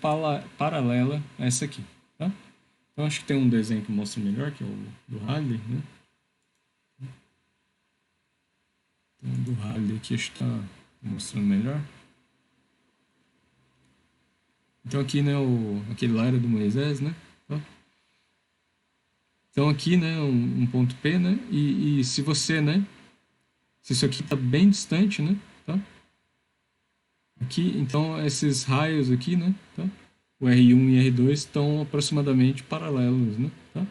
paralela a essa aqui, tá? Então acho que tem um desenho que mostra melhor, que é o do Halley, né? Então, do Halley aqui acho que está mostrando melhor. Então aqui, né, aquele lá era do Moisés, né? Tá? Então aqui, né, um ponto P, né? E se você, né, se isso aqui está bem distante, né? Tá? Aqui, então esses raios aqui, né? Tá? O R1 e R2 estão aproximadamente paralelos, né? Tá?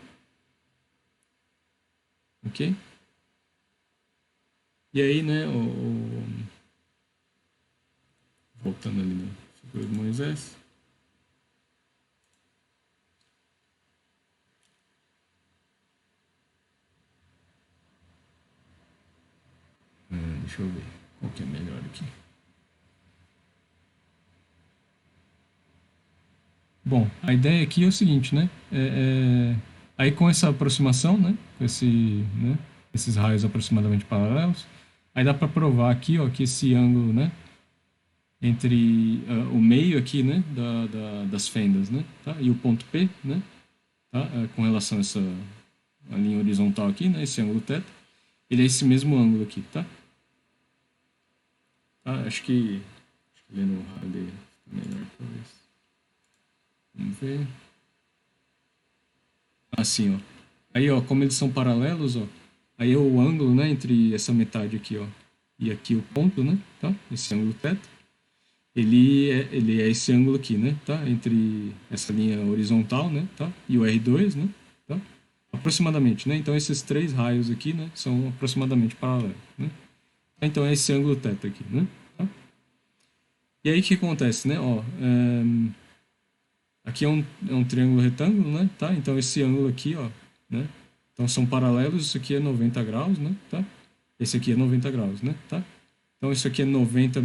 Ok? E aí, né, voltando ali na figura do Moisés. Deixa eu ver qual que é melhor aqui. Bom, a ideia aqui é o seguinte, né? Aí com essa aproximação, né? Com esses raios aproximadamente paralelos, aí dá para provar aqui, ó, que esse ângulo, né? Entre o meio aqui, né? Das fendas, né? Tá? E o ponto P, né? Tá? Com relação a essa a linha horizontal aqui, né? Esse ângulo θ, ele é esse mesmo ângulo aqui, tá? Tá? Acho que lendo o Halley fica melhor, talvez. Vamos ver. Assim, ó. Aí, ó, como eles são paralelos, ó, aí é o ângulo, né, entre essa metade aqui, ó, e aqui o ponto, né, tá? Esse ângulo θ, ele é esse ângulo aqui, né, tá? Entre essa linha horizontal, né, tá? E o R2, né, tá? Aproximadamente, né? Então esses três raios aqui, né, são aproximadamente paralelos, né? Então é esse ângulo θ aqui, né? Tá? E aí o que acontece, né? Ó, aqui é um triângulo retângulo, né? Tá? Então esse ângulo aqui, ó, né? Então são paralelos, isso aqui é 90 graus, né? Tá? Esse aqui é 90 graus, né? Tá? Então isso aqui é 90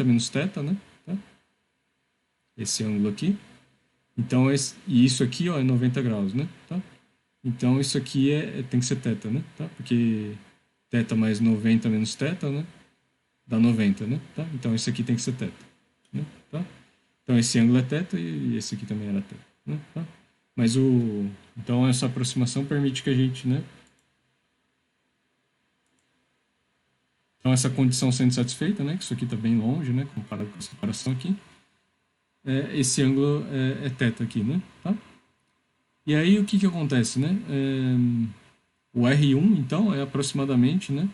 menos θ, né? Tá? Esse ângulo aqui. Então e isso aqui, ó, é 90 graus, né? Tá? Então isso aqui tem que ser θ, né? Tá? Porque θ mais 90 menos θ, né? Dá 90, né? Tá? Então isso aqui tem que ser θ, né? Tá? Então esse ângulo é θ e esse aqui também era θ, né? Tá? Mas então essa aproximação permite que a gente, né? Então essa condição sendo satisfeita, né? Que isso aqui está bem longe, né? Comparado com a separação aqui. Esse ângulo é θ aqui, né? Tá? E aí o que que acontece, né? O R1, então, é aproximadamente, né?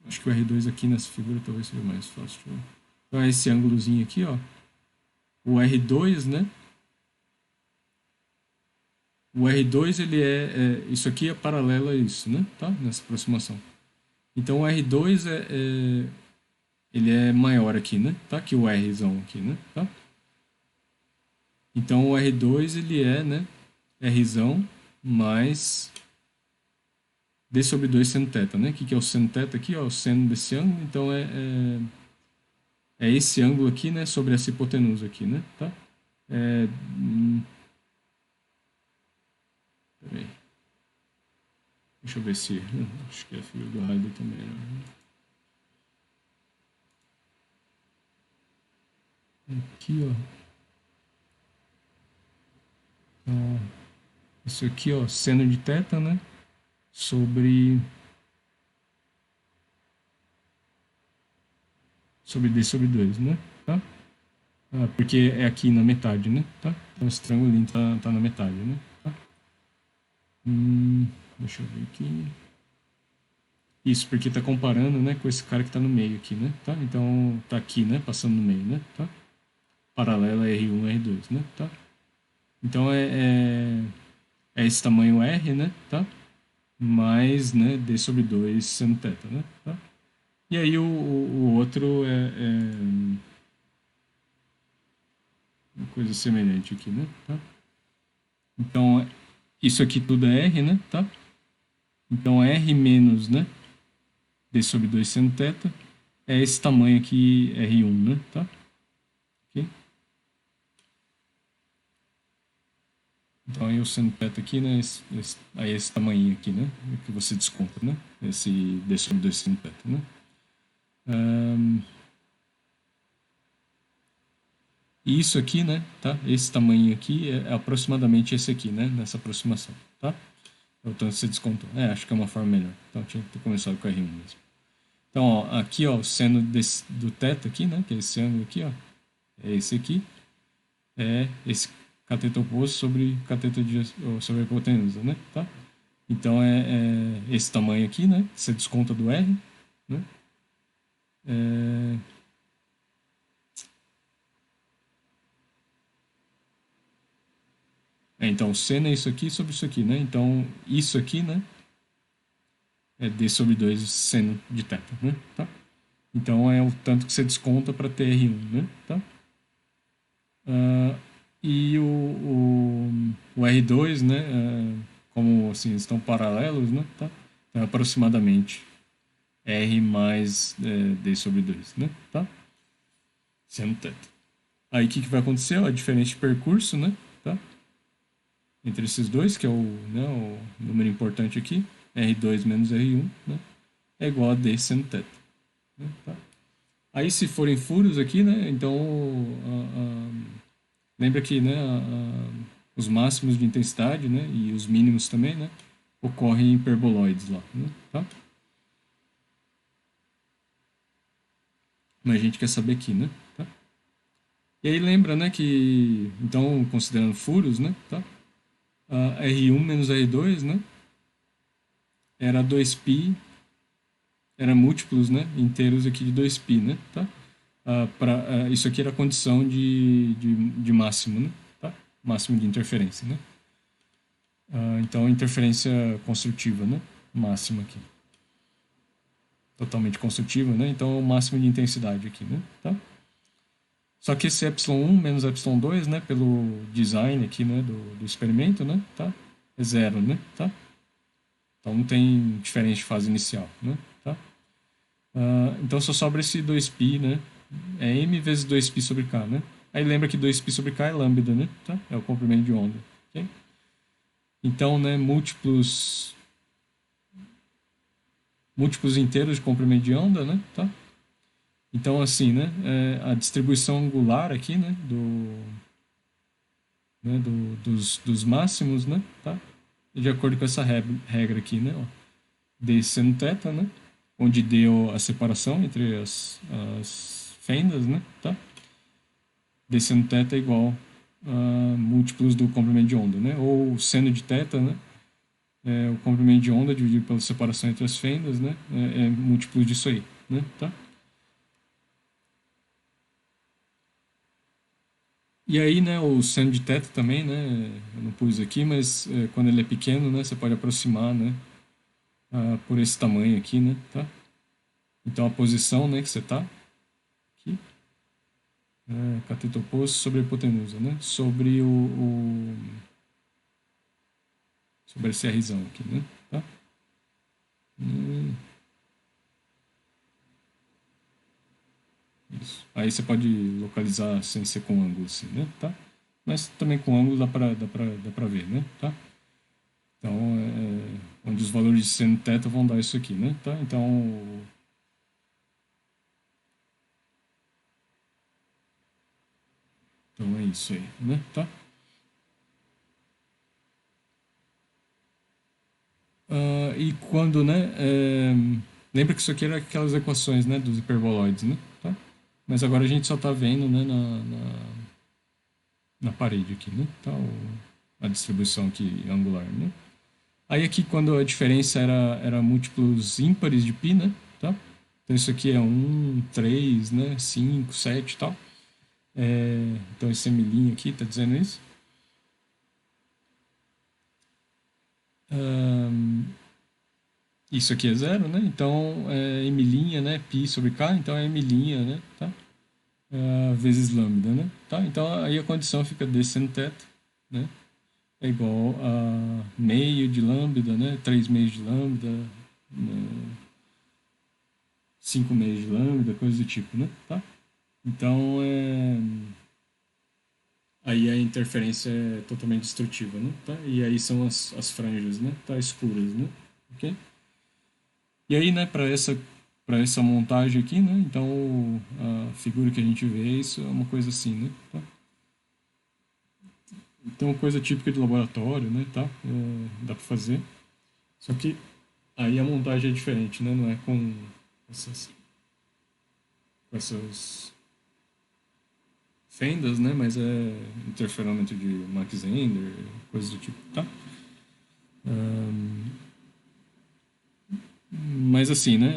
Acho que o R2 aqui nessa figura talvez seja mais fácil. Então é esse ângulozinho aqui, ó. O R2, né? O R2, ele isso aqui é paralelo a isso, né? Tá? Nessa aproximação. Então o R2 ele é maior aqui, né? Tá? Que o Rzão aqui, né? Tá? Então o R2 ele é, né? Rzão mais d sobre 2 seno θ, né? O que é o seno θ aqui? Ó, o seno desse ângulo. Então é esse ângulo aqui, né? Sobre essa hipotenusa aqui, né? Tá? Peraí. Deixa eu ver se... Acho que a figura do Halley também. Aqui, ó. Então, isso aqui, ó, seno de θ, né? Sobre d sobre 2, né? Tá? Porque é aqui na metade, né? Tá? Então esse triangulinho tá na metade, né? Tá? Deixa eu ver aqui. Isso, porque tá comparando, né, com esse cara que tá no meio aqui, né? Tá? Então tá aqui, né? Passando no meio, né? Tá? Paralela R1 e R2, né? Tá? Então é esse tamanho R, né? Tá? Mais, né, d sobre 2 seno θ, né? Tá? E aí o outro é uma coisa semelhante aqui, né? Tá? Então, isso aqui tudo é R, né? Tá? Então, R menos, né? D sobre 2 seno θ é esse tamanho aqui, R1, né? Tá? Ok? Então, aí o seno θ aqui, né? Aí esse tamanho aqui, né? Que você desconta, né? Esse D sobre 2 seno θ, né? E isso aqui, né? Tá? Esse tamanho aqui é aproximadamente esse aqui, né? Nessa aproximação, tá? É o tanto que você descontou. Acho que é uma forma melhor. Então, tinha que ter começado com R1 mesmo. Então, ó, aqui, ó, o seno do θ aqui, né? Que é esse ângulo aqui, ó. É esse aqui. É esse cateto oposto sobre cateto sobre a hipotenusa, né? Tá? Então, é esse tamanho aqui, né? Você desconta do R, né? É, então, seno é isso aqui sobre isso aqui, né? Então, isso aqui, né? É D sobre 2 seno de θ, né? Tá? Então, é o tanto que você desconta para ter R1, né? Tá? E o R2, né? Como assim, estão paralelos, né? Tá? Então, é aproximadamente R mais D sobre 2, né? Tá? Sendo θ. Aí o que vai acontecer? A diferença de percurso, né? Tá? Entre esses dois, que é o número importante aqui, R2 menos R1, né? É igual a D seno θ. Né? Tá? Aí se forem furos aqui, né? Então lembra que, né, os máximos de intensidade, né, e os mínimos também, né, ocorrem em hiperboloides lá, né, tá? Mas a gente quer saber aqui, né, tá? E aí lembra, né, que, então, considerando furos, né, tá? R1 menos R2, né, era 2π, era múltiplos, né, inteiros aqui de 2π, né, tá? Isso aqui era a condição de máximo, né, tá? Máximo de interferência, né? Então, interferência construtiva, né? Máxima aqui. Totalmente construtiva, né? Então, é o máximo de intensidade aqui, né? Tá? Só que esse ε1 menos ε2, né? Pelo design aqui, né? Do experimento, né? Tá? É zero, né? Tá? Então, não tem diferença de fase inicial, né? Tá? Então, só sobra esse 2π, né? É m vezes 2π sobre k, né? Aí lembra que 2π sobre k é lambda, né? Tá? É o comprimento de onda, ok? Então, né? Múltiplos inteiros de comprimento de onda, né? Tá? Então, assim, né? A distribuição angular aqui, né? Dos máximos, né? Tá? De acordo com essa regra aqui, né? Ó, D seno θ, né? Onde deu a separação entre as fendas, né? Tá? D seno θ é igual a múltiplos do comprimento de onda, né? Ou seno de θ, né? O comprimento de onda dividido pela separação entre as fendas, né? É múltiplo disso aí, né? Tá? E aí, né, o seno de θ também, né, eu não pus aqui, mas quando ele é pequeno, né, você pode aproximar, né, por esse tamanho aqui, né, tá? Então a posição, né, que você tá aqui, cateto oposto sobre a hipotenusa, né, sobre esse Rzão aqui, né, tá? Hum, isso. Aí você pode localizar sem ser com ângulo, assim, né, tá? Mas também com ângulo dá pra ver, né, tá? Então, onde os valores de seno θ vão dar isso aqui, né? Tá? Então, Então é isso aí, né? Tá? E quando, né? Lembra que isso aqui era aquelas equações, né? Dos hiperboloides, né? Tá? Mas agora a gente só está vendo, né? Na parede aqui, né? Tá? A distribuição aqui angular, né? Aí aqui quando a diferença era múltiplos ímpares de π, né? Tá? Então isso aqui é 1, 3, né? 5, 7 e tal. Então esse milinho aqui está dizendo isso. Isso aqui é zero, né? Então é m', né? Π sobre k, então é m', né? Tá? Vezes lambda, né? Tá? Então aí a condição fica d seno θ, né? É igual a meio de lambda, né? 3 meios de lambda, né? 5 meios de lambda, coisa do tipo, né? Tá? Então aí a interferência é totalmente destrutiva, né? Tá? E aí são as franjas, né? Tá escuras, né? Ok? E aí, né, para essa montagem aqui, né? Então a figura que a gente vê isso é uma coisa assim, né? Tá? Então coisa típica de laboratório, né? Tá? Dá para fazer. Só que aí a montagem é diferente, né? Não é essas, com essas fendas, né? Mas é interferômetro de Mach-Zehnder, coisas do tipo, tá? Mas assim, né?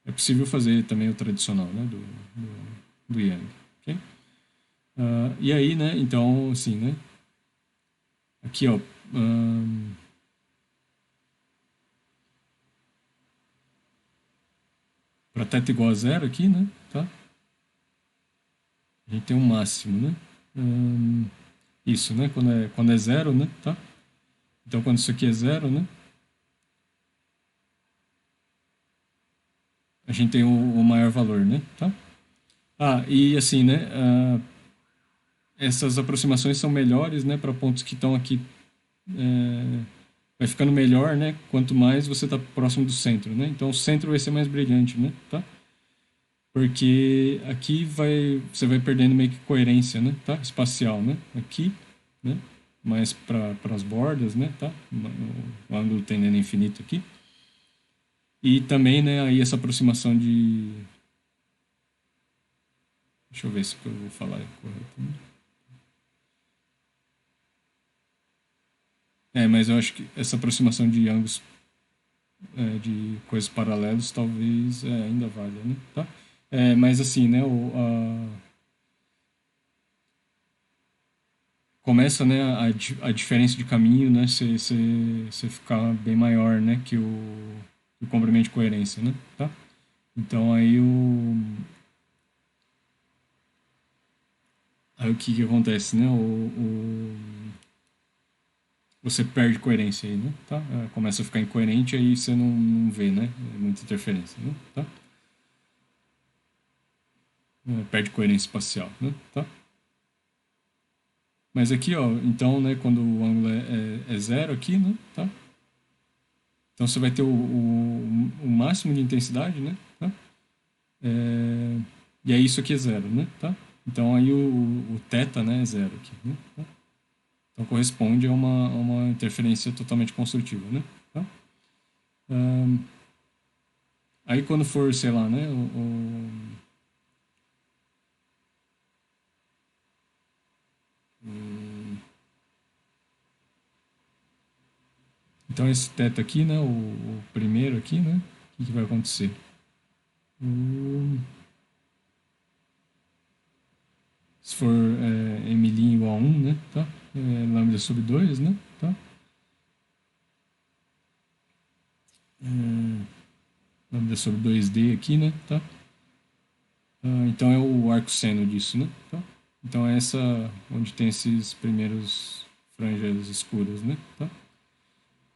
É possível fazer também o tradicional, né? Do Yang, ok? E aí, né? Então, assim, né? Aqui, ó. Para θ igual a zero aqui, né? Tá? A gente tem um máximo, né? Isso, né? Quando é zero, né? Tá? Então, quando isso aqui é zero, né? A gente tem o maior valor, né? Tá? E assim, né? Essas aproximações são melhores, né? Para pontos que estão aqui. Vai ficando melhor, né? Quanto mais você está próximo do centro, né? Então, o centro vai ser mais brilhante, né? Tá? Porque aqui você vai perdendo meio que coerência, né? Tá? Espacial, né? Aqui, né? Mais para as bordas, né? Tá? O ângulo tendendo a infinito aqui. E também, né? Aí essa aproximação de... Deixa eu ver se o que eu vou falar é correto. Né? Mas eu acho que essa aproximação de ângulos de coisas paralelos talvez ainda valha, né? Tá? Mas assim, né? Começa, né, a diferença de caminho, né, você ficar bem maior, né, que o comprimento de coerência, né, tá? Então aí o que acontece, né, você perde coerência aí, né, tá? Começa a ficar incoerente, aí você não vê, né, muita interferência, né, tá? Perde coerência espacial, né, tá? Mas aqui, ó, então, né, quando o ângulo é zero aqui, né, tá? Então você vai ter o máximo de intensidade, né? Tá? E aí isso aqui é zero, né? Tá? Então aí o θ, né, é zero aqui, né? Tá? Então corresponde a uma interferência totalmente construtiva, né? Tá? Aí quando for, sei lá, né? Então esse θ aqui, né? O primeiro aqui, né? O que vai acontecer? Se for m' igual a 1, né? Tá? Lambda sobre 2, né? Tá? Lambda sobre 2D aqui, né? Tá? Então é o arco seno disso, né? Tá? Então é essa onde tem esses primeiros franjas escuras, né? Tá?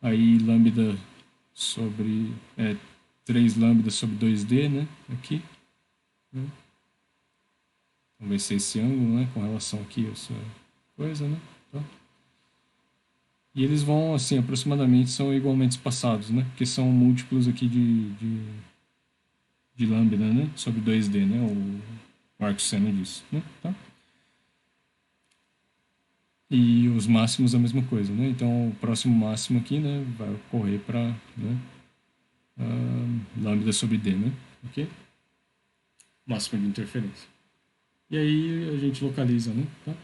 Aí lambda sobre 3 lambda sobre 2D, né? Aqui. Né? Então vai ser esse ângulo, né? Com relação aqui a essa coisa, né? Tá? E eles vão, assim, aproximadamente são igualmente espaçados, né? Porque são múltiplos aqui de lambda, né? Sobre 2D, né? o arco seno disso, né? Tá? E os máximos a mesma coisa, né? Então, o próximo máximo aqui, né, vai ocorrer para, né, lambda sobre d, né? Ok? Máximo de interferência. E aí a gente localiza, né, tá?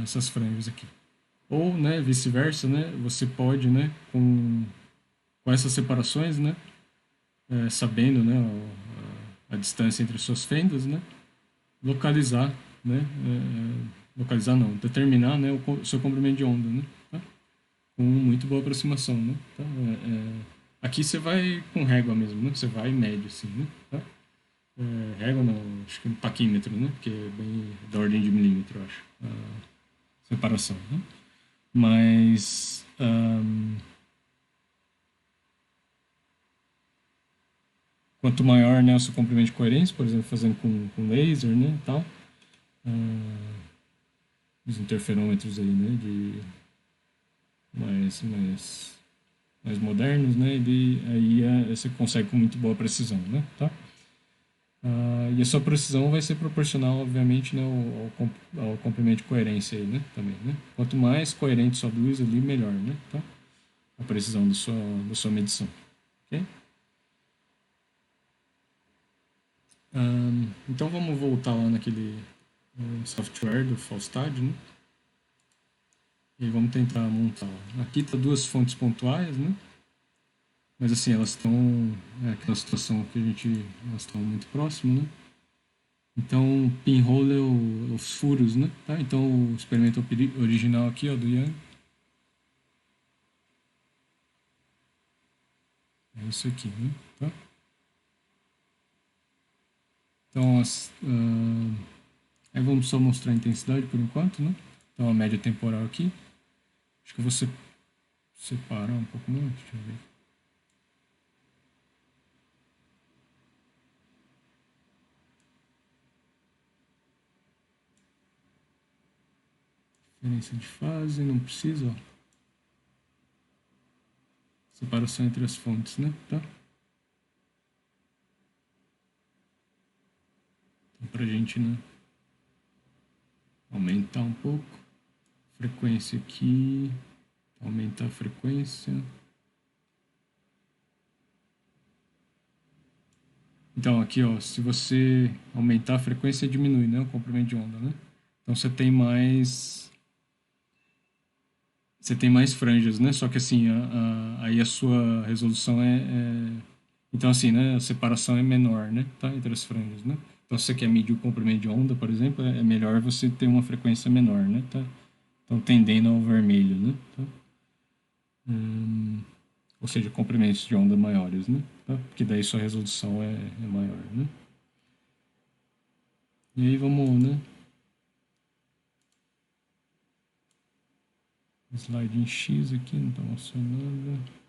Essas franjas aqui. Ou, né, vice-versa, né? Você pode, né, com essas separações, né, sabendo, né, a distância entre suas fendas, né, localizar, né, localizar não, determinar, né, o seu comprimento de onda, né, tá? Com muito boa aproximação, né, tá? Aqui você vai com régua mesmo, né, você vai médio, assim, né, tá? Régua não, acho que um paquímetro, né, porque é bem da ordem de milímetro, eu acho, a separação, né? Mas quanto maior, né, o seu comprimento de coerência, por exemplo, fazendo com laser, né, tal, os interferômetros aí, né, de mais modernos, né, aí você consegue com muito boa precisão, né, tá? E a sua precisão vai ser proporcional, obviamente, né, ao comprimento de coerência aí, né, também, né? Quanto mais coerente sua luz ali, melhor, né, tá? A precisão da sua medição, ok? Então vamos voltar lá naquele software do Falstad, né? E vamos tentar montar. Aqui tá duas fontes pontuais, né? Mas assim, elas estão. É aquela situação que elas estão muito próximas, né? Então, pinhole os furos, né? Tá? Então, o experimento original aqui, ó, do Young, é isso aqui, né? Tá? Então, aí vamos só mostrar a intensidade por enquanto, né? Então, a média temporal aqui. Acho que eu vou separar um pouco mais, deixa eu ver. Diferença de fase, não precisa, ó. Separação entre as fontes, né? Tá? Então, pra gente, né, aumentar um pouco. Frequência aqui. Aumentar a frequência. Então, aqui, ó, se você aumentar a frequência, diminui, né, o comprimento de onda, né? Então, você tem mais franjas, né? Só que, assim, aí a sua resolução Então, assim, né, a separação é menor, né, tá, entre as franjas, né? Então, se você quer medir o comprimento de onda, por exemplo, é melhor você ter uma frequência menor, né, tá? Então, tendendo ao vermelho, né? Tá? Ou seja, comprimentos de onda maiores, né? Tá? Porque daí sua resolução é maior, né? E aí vamos, né? Slide em X aqui, não está mostrando nada.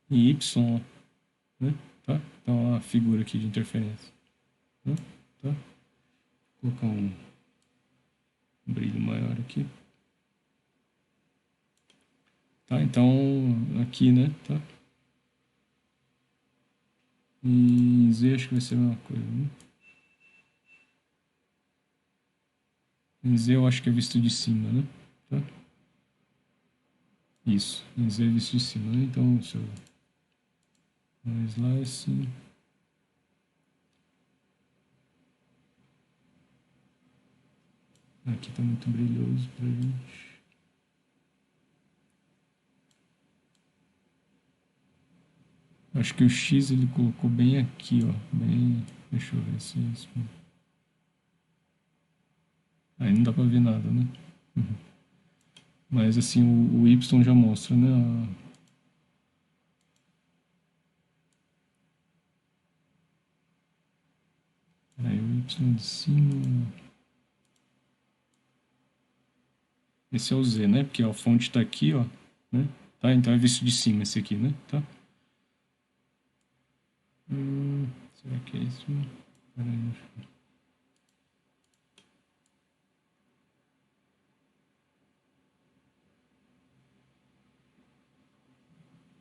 Em Y, ó, né? Tá? Então a figura aqui de interferência, né? Tá? Vou colocar um brilho maior aqui. Tá? Então aqui, né? Tá? E Z acho que vai ser a mesma coisa, né? Em Z eu acho que é visto de cima, né? Tá? Isso, em Z é visto de cima, né? Então se eu um slice, aqui tá muito brilhoso pra gente. Acho que o X ele colocou bem aqui, ó. Bem. Deixa eu ver se é isso. Aí não dá pra ver nada, né? Mas assim, o Y já mostra, né? Aí o Y de cima. Esse é o Z, né? Porque a fonte tá aqui, ó. Né? Tá? Então é visto de cima esse aqui, né? Tá? Será que é isso?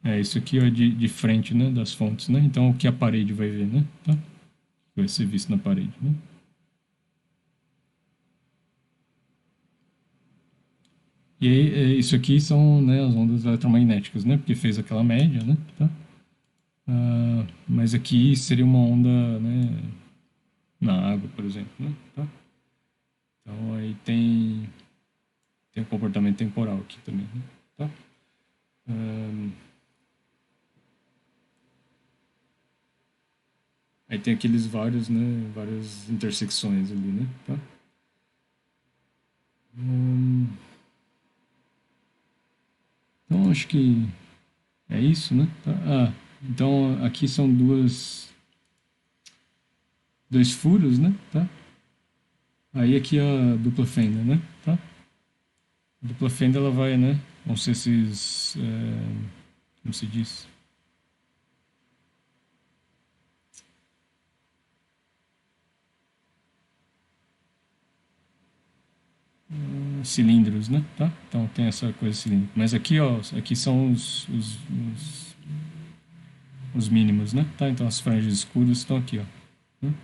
Peraí, Isso aqui ó, de frente, né, das fontes, né? Então o que a parede vai ver, né? Tá? Vai ser visto na parede, né? E aí, isso aqui são, né, as ondas eletromagnéticas, né? Porque fez aquela média, né? Tá? Mas aqui seria uma onda, né, na água, por exemplo, né? Tá? Então aí tem um comportamento temporal aqui também, né? Tá? Aí tem aqueles vários, né, várias intersecções ali, né? Tá? Então acho que é isso, né? Tá? Então aqui são dois furos, né? Tá? Aí aqui a dupla fenda, né? Tá? A dupla fenda ela vai, né? Vão ser esses, como se diz? Cilindros, né? Tá? Então tem essa coisa cilíndrica. Mas aqui, ó, aqui são os mínimos, né? Tá? Então as franjas escuras estão aqui, ó. Né?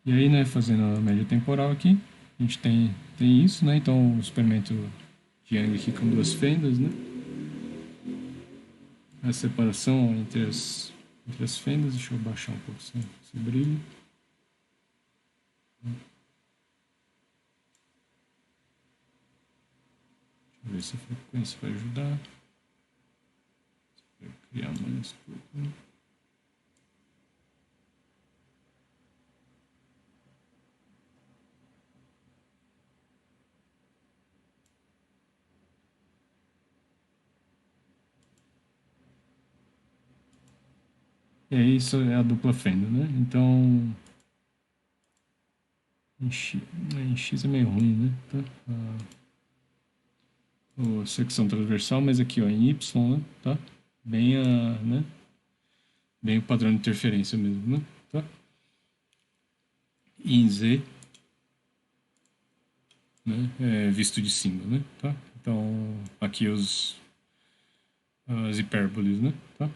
E aí, né, fazendo a média temporal aqui, a gente tem isso, né? Então o experimento de Young aqui com duas fendas, né? A separação entre as fendas, deixa eu baixar um pouco esse brilho. Deixa eu ver se a frequência vai ajudar. Vou criar mais pouco. E aí isso é a dupla fenda, né? Então em X é meio ruim, né? Tá? A secção transversal, mas aqui ó, em Y, né? Tá? Bem né? Bem o padrão de interferência mesmo, né? Tá? E em Z, né? Visto de cima, né? Tá? Então aqui as hipérboles, né? Tá?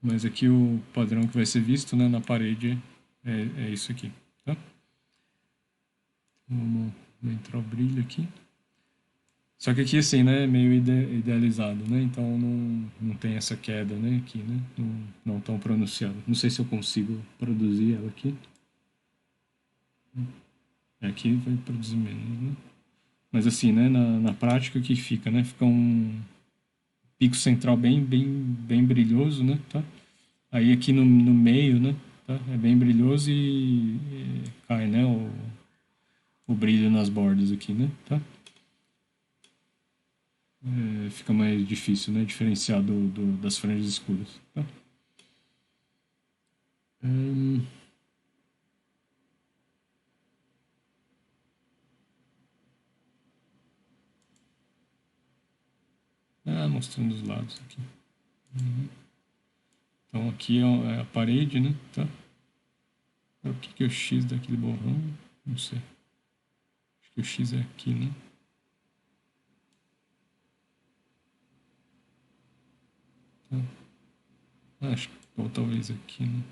Mas aqui o padrão que vai ser visto, né, na parede é isso aqui, tá? Vamos entrar o brilho aqui. Só que aqui, assim, né, é meio idealizado, né? Então não tem essa queda, né, aqui, né? Não tão pronunciada. Não sei se eu consigo produzir ela aqui. Aqui vai produzir menos, né? Mas assim, né, na prática o que fica, né? Fica um pico central bem brilhoso, né? Tá? Aí aqui no meio, né? Tá? É bem brilhoso e cai, né? O brilho nas bordas aqui, né? Tá? Fica mais difícil, né? Diferenciar das franjas escuras. Tá? Hum, mostrando os lados aqui. Então aqui é a parede, né? Tá? O que é o X daquele borrão? Não sei. Acho que o X é aqui, né? Tá? Acho que ou talvez aqui, né?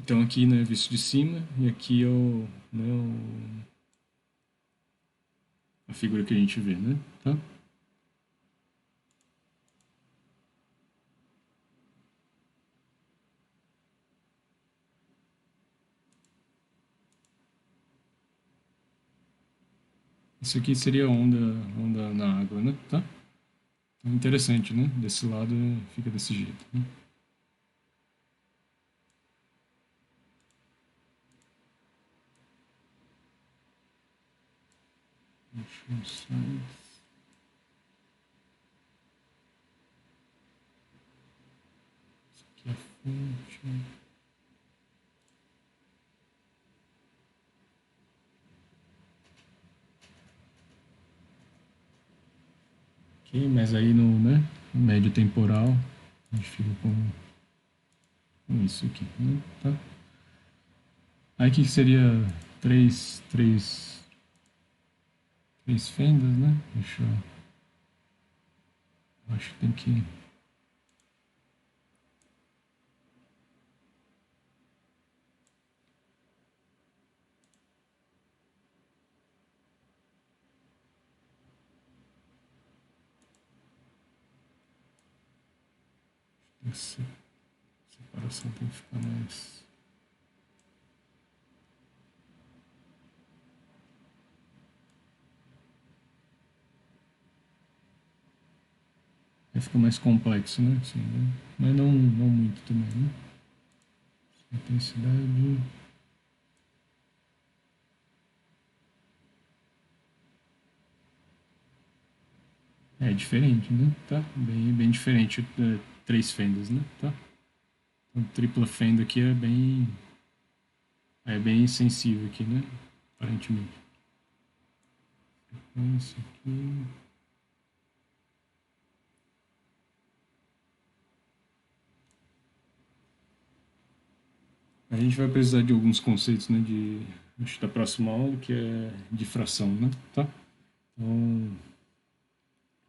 Então aqui, né, visto de cima, e aqui é a figura que a gente vê, né? Tá? Isso aqui seria onda na água, né? Tá? Então, interessante, né? Desse lado fica desse jeito, né? Funções. Isso aqui é a fonte. Ok, mas aí no médio temporal, a gente fica com isso aqui, né? Tá? Aí que seria três três fendas, né? Deixa eu... Acho que tem que... Essa separação tem que ficar mais... Aí fica mais complexo, né? Assim, né? Mas não muito também, né? Intensidade... É diferente, né? Tá? Bem diferente. Três fendas, né? Tá? Então, tripla fenda aqui é bem sensível aqui, né? Aparentemente. Isso aqui... A gente vai precisar de alguns conceitos, né? Acho, da próxima aula, que é difração, né? Tá? Então,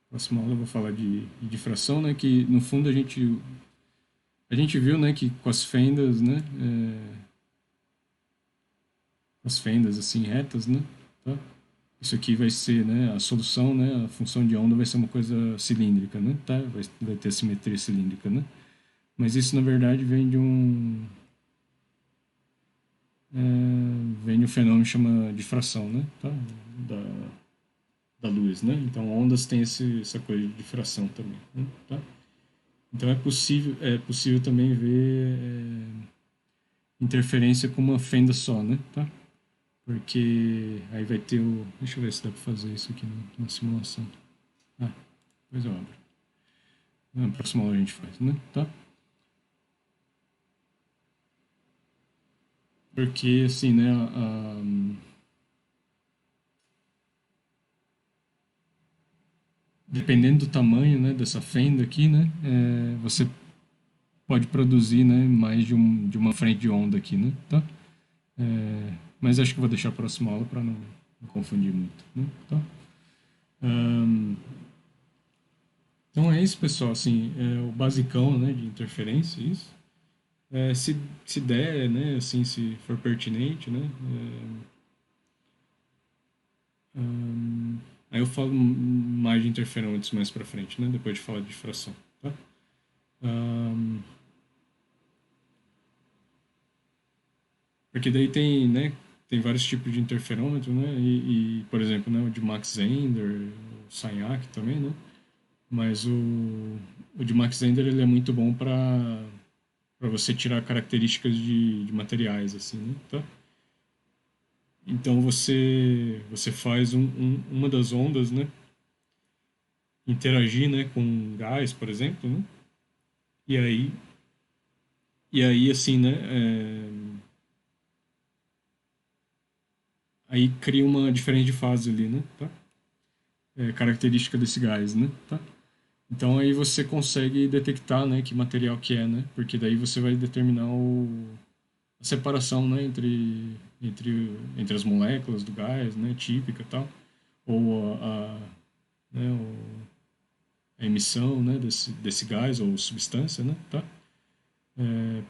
próxima aula eu vou falar de difração, né? Que no fundo a gente viu, né? Que com as fendas, né? As fendas assim retas, né? Tá? Isso aqui vai ser, né? A solução, né? A função de onda vai ser uma coisa cilíndrica, né? Tá? Vai ter simetria cilíndrica, né? Mas isso na verdade vem de um fenômeno que chama difração, né? Tá? Da, da luz, né? Então ondas têm essa coisa de difração também, né? Tá? Então é possível também ver interferência com uma fenda só, né? Tá? Porque aí vai ter o... Deixa eu ver se dá para fazer isso aqui na simulação. Ah, depois eu abro. Na próxima aula a gente faz, né? Tá? Porque, assim, né? Dependendo do tamanho, né, dessa fenda aqui, né? Você pode produzir, né, mais de uma frente de onda aqui, né? Tá? Mas acho que vou deixar a próxima aula para não confundir muito, né? Tá? Ahn, então é isso, pessoal. Assim, o basicão, né, de interferência, isso. Se der, né, assim, se for pertinente, né? Aí eu falo mais de interferômetros mais para frente, né? Depois de falar de difração, tá? Ahn, Porque daí tem, né, tem vários tipos de interferômetro, né? Por exemplo, né, o de Max Zehnder, o Sagnac também, né? Mas o de Max Zehnder ele é muito bom para você tirar características de materiais, assim, né? Tá? Então você faz uma das ondas, né? Interagir, né, com gás, por exemplo, né? E aí assim, né? Aí cria uma diferença de fase ali, né? Tá? Característica desse gás, né? Tá? Então aí você consegue detectar, né, que material que é, né? Porque daí você vai determinar a separação, né, entre as moléculas do gás, né, típica e tal, ou né, a emissão, né, desse gás ou substância, né, tá?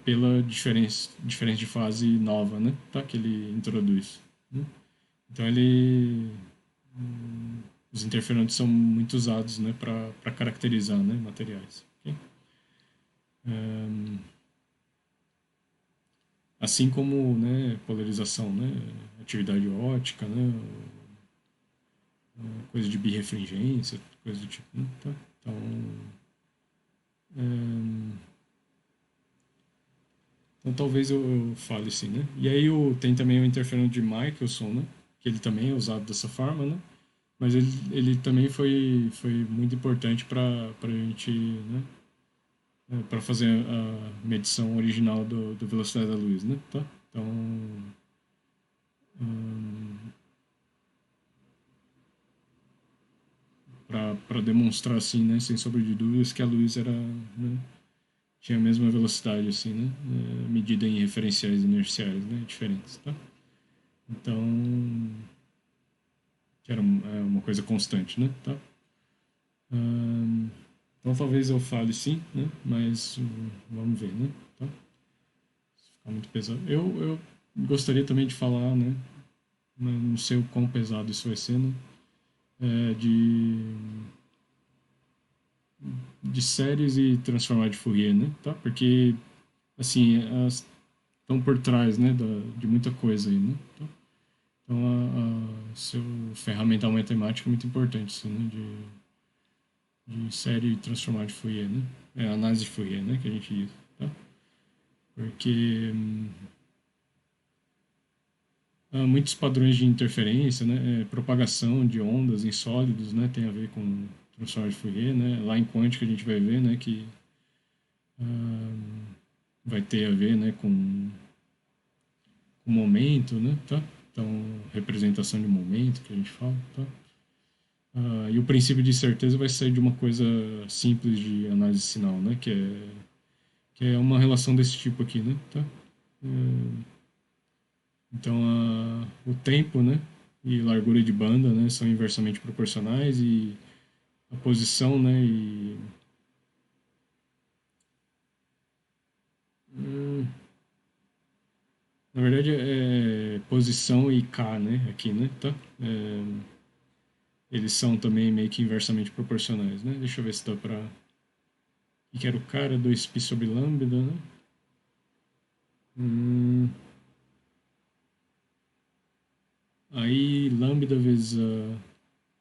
Pela diferença de fase nova, né, tá? Que ele introduz, né? Então os interferentes são muito usados, né, para caracterizar, né, materiais. Ok? Assim como, né, polarização, né, atividade ótica, né, coisa de birrefringência, coisa do tipo, né, tá? Então, talvez eu fale assim, né? E aí tem também o interferômetro de Michelson, né, que ele também é usado dessa forma, né? Mas ele também foi muito importante para a gente, né, para fazer a medição original do velocidade da luz, né? Tá? Então, para demonstrar assim, né, sem sombra de dúvidas, que a luz era, né, tinha a mesma velocidade assim, né, medida em referenciais inerciais, né, diferentes, tá? Então, que era uma coisa constante, né? Tá? Então talvez eu fale sim, né? Mas vamos ver, né? Tá? Se ficar muito pesado. Eu gostaria também de falar, né? Mas não sei o quão pesado isso vai ser, né? De séries e transformar de Fourier, né? Tá? Porque, assim, elas estão por trás, né? De muita coisa aí, né? Tá? Então, seu ferramental matemático é muito importante, assim, né? De série transformar de Fourier, né? É análise de Fourier, né? Que a gente diz, tá? Porque há muitos padrões de interferência, né? Propagação de ondas em sólidos, né? Tem a ver com transformar de Fourier, né? Lá em quântica a gente vai ver, né? Que vai ter a ver, né? Com momento, né? Tá? Então, representação de momento que a gente fala, tá? E o princípio de certeza vai sair de uma coisa simples de análise sinal, né? Que é uma relação desse tipo aqui, né? Tá? Então, o tempo, né? E largura de banda, né? São inversamente proporcionais e a posição, né? Na verdade, é posição e K, né? Aqui, né? Tá? Eles são também meio que inversamente proporcionais, né? Deixa eu ver se dá pra... E que era o cara, 2π sobre lambda, né? Hum, aí, lambda vezes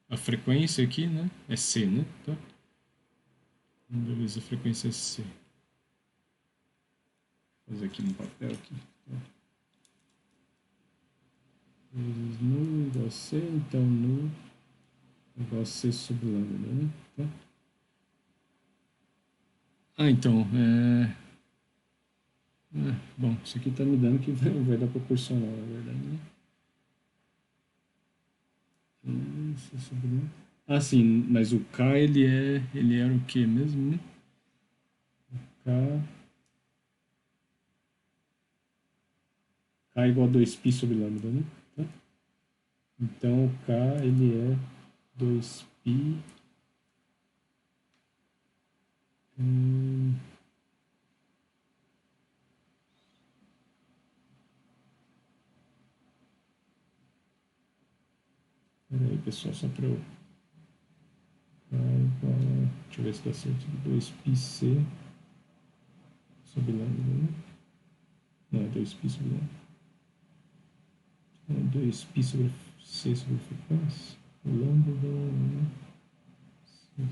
a frequência aqui, né? É C, né? Tá? Lambda vezes a frequência é C. Vou fazer aqui no papel aqui. Tá? Vezes nu igual a C, então nu igual a C sobre lambda, né? Tá? Então, bom, isso aqui tá me dando que vai dar proporcional, na verdade, né? C sobre lambda. Ah, sim, mas o K, ele era o quê mesmo, né? K, K igual a 2π sobre lambda, né? Tá? Então, o K, ele é 2π. Peraí, pessoal, só para eu... Deixa eu ver se dá certo. 2πc sobre lambda, né? Não, é 2π sobre lambda. É 2π sobre c sobre frequência. O lambda dá... Né?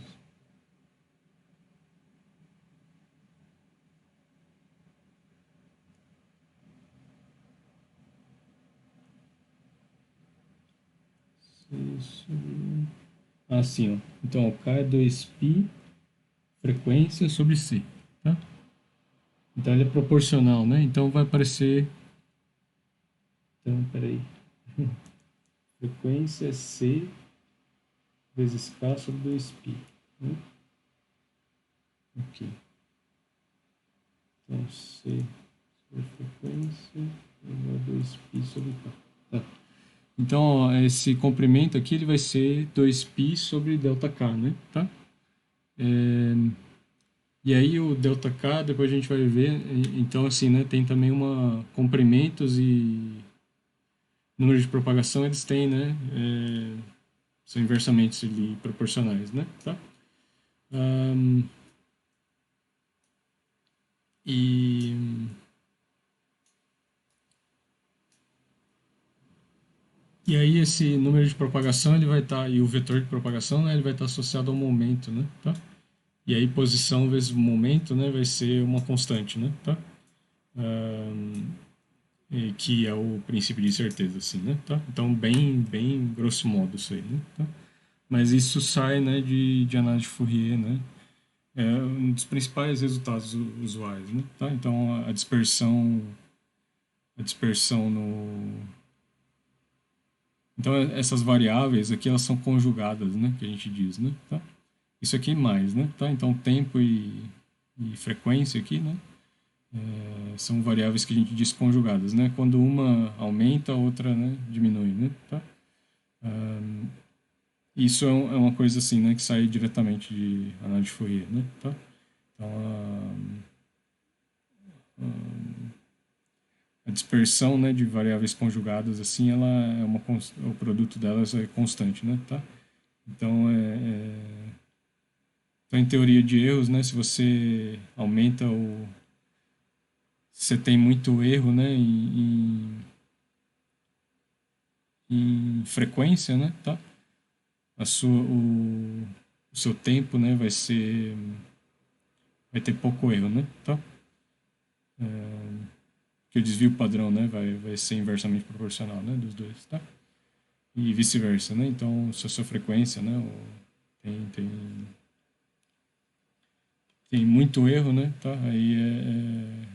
C sobre... Assim, ó. Então, o K é 2π frequência sobre C, tá? Então, ele é proporcional, né? Então, vai aparecer... Então, peraí. Frequência é C vezes K sobre 2π, né? Aqui. Então, C sobre frequência igual a 2π sobre K. Tá. Então, ó, esse comprimento aqui ele vai ser 2π sobre ΔK, né? Tá? E aí o ΔK, depois a gente vai ver, então assim, né, tem também uma comprimentos e número de propagação, eles têm, né, são inversamente ali, proporcionais, né? Tá? E E aí esse número de propagação ele vai estar e o vetor de propagação, né, ele vai estar associado ao momento, né, tá? E aí posição vezes momento, né, vai ser uma constante, né, tá? Que é o princípio de certeza, assim, né, tá? Então bem grosso modo isso aí, né, tá? Mas isso sai, né, de análise de Fourier, né? É um dos principais resultados usuais, né, tá? Então a dispersão no Então, essas variáveis aqui, elas são conjugadas, né? Que a gente diz, né? Tá? Isso aqui mais, né? Tá? Então, tempo e frequência aqui, né? São variáveis que a gente diz conjugadas, né? Quando uma aumenta, a outra, né, diminui, né? Tá? Isso é uma coisa assim, né, que sai diretamente de análise de Fourier, né? Tá? Então, a dispersão, né, de variáveis conjugadas assim, ela é o produto delas é constante, né? Tá? Então, então, em teoria de erros, né, se você aumenta o se você tem muito erro, né, em frequência, né, tá? O seu tempo, né, vai ter pouco erro, né, tá? Que o desvio padrão, né, vai ser inversamente proporcional, né, dos dois, tá? E vice-versa, né? Então, se a sua frequência, né, tem, tem, tem muito erro, né, tá? Aí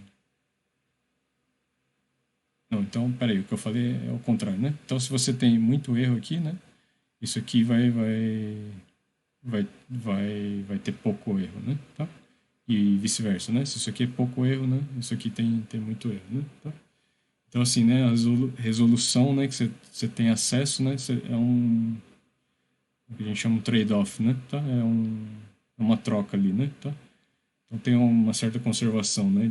Não, então, peraí, o que eu falei é o contrário, né? Então, se você tem muito erro aqui, né, isso aqui vai ter pouco erro, né, tá? E vice-versa, né? Se isso aqui é pouco erro, né, isso aqui tem muito erro, né, tá? Então, assim, né, a resolução, né, que você tem acesso, né, é o que a gente chama de trade-off, né, tá? É uma troca ali, né, tá? Então tem uma certa conservação, né,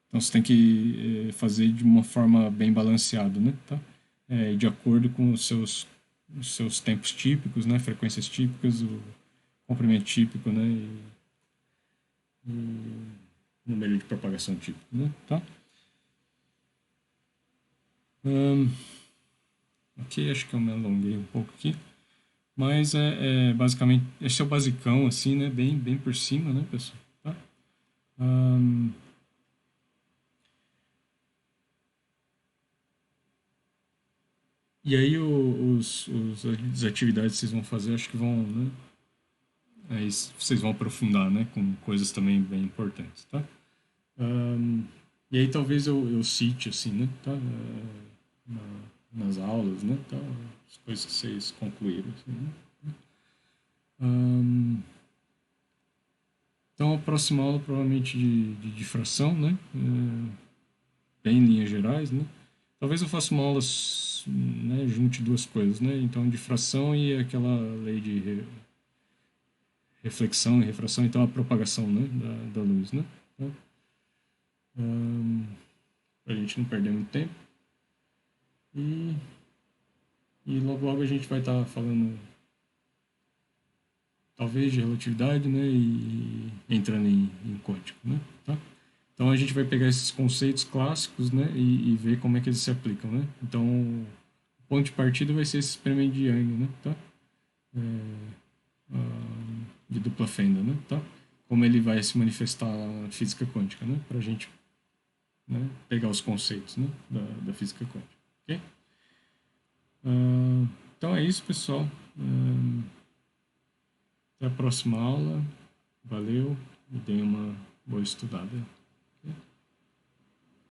então você tem que fazer de uma forma bem balanceada, né, tá? De acordo com os seus tempos típicos, né, frequências típicas, o comprimento típico, né, e número de propagação típico, né, tá? Hum, ok, acho que eu me alonguei um pouco aqui. Mas basicamente, esse é o basicão, assim, né? Bem por cima, né, pessoal? Tá? Ahn, e aí as atividades que vocês vão fazer, acho que vão, né? Aí vocês vão aprofundar, né? Com coisas também bem importantes, tá? Ahn, e aí talvez eu cite, assim, né? Tá? Nas aulas, né? Tá? As coisas que vocês concluíram, assim, né? Ahn, então a próxima aula provavelmente de difração, né? Bem em linhas gerais, né? Talvez eu faça uma aula, né, junte duas coisas, né? Então, difração e aquela lei de reflexão e refração, então a propagação, né, da luz, né? Então, para a gente não perder muito tempo. E, e logo logo a gente vai estar falando, talvez, de relatividade, né? E entrando em quântico, né? Tá? Então a gente vai pegar esses conceitos clássicos, né? E ver como é que eles se aplicam, né? Então, o ponto de partida vai ser esse experimento de Young, né? Tá? De dupla fenda, né? Tá? Como ele vai se manifestar na física quântica, né? Para a gente, né, pegar os conceitos, né, da física quântica. Ok? Então é isso, pessoal. Até a próxima aula. Valeu e tenha uma boa estudada.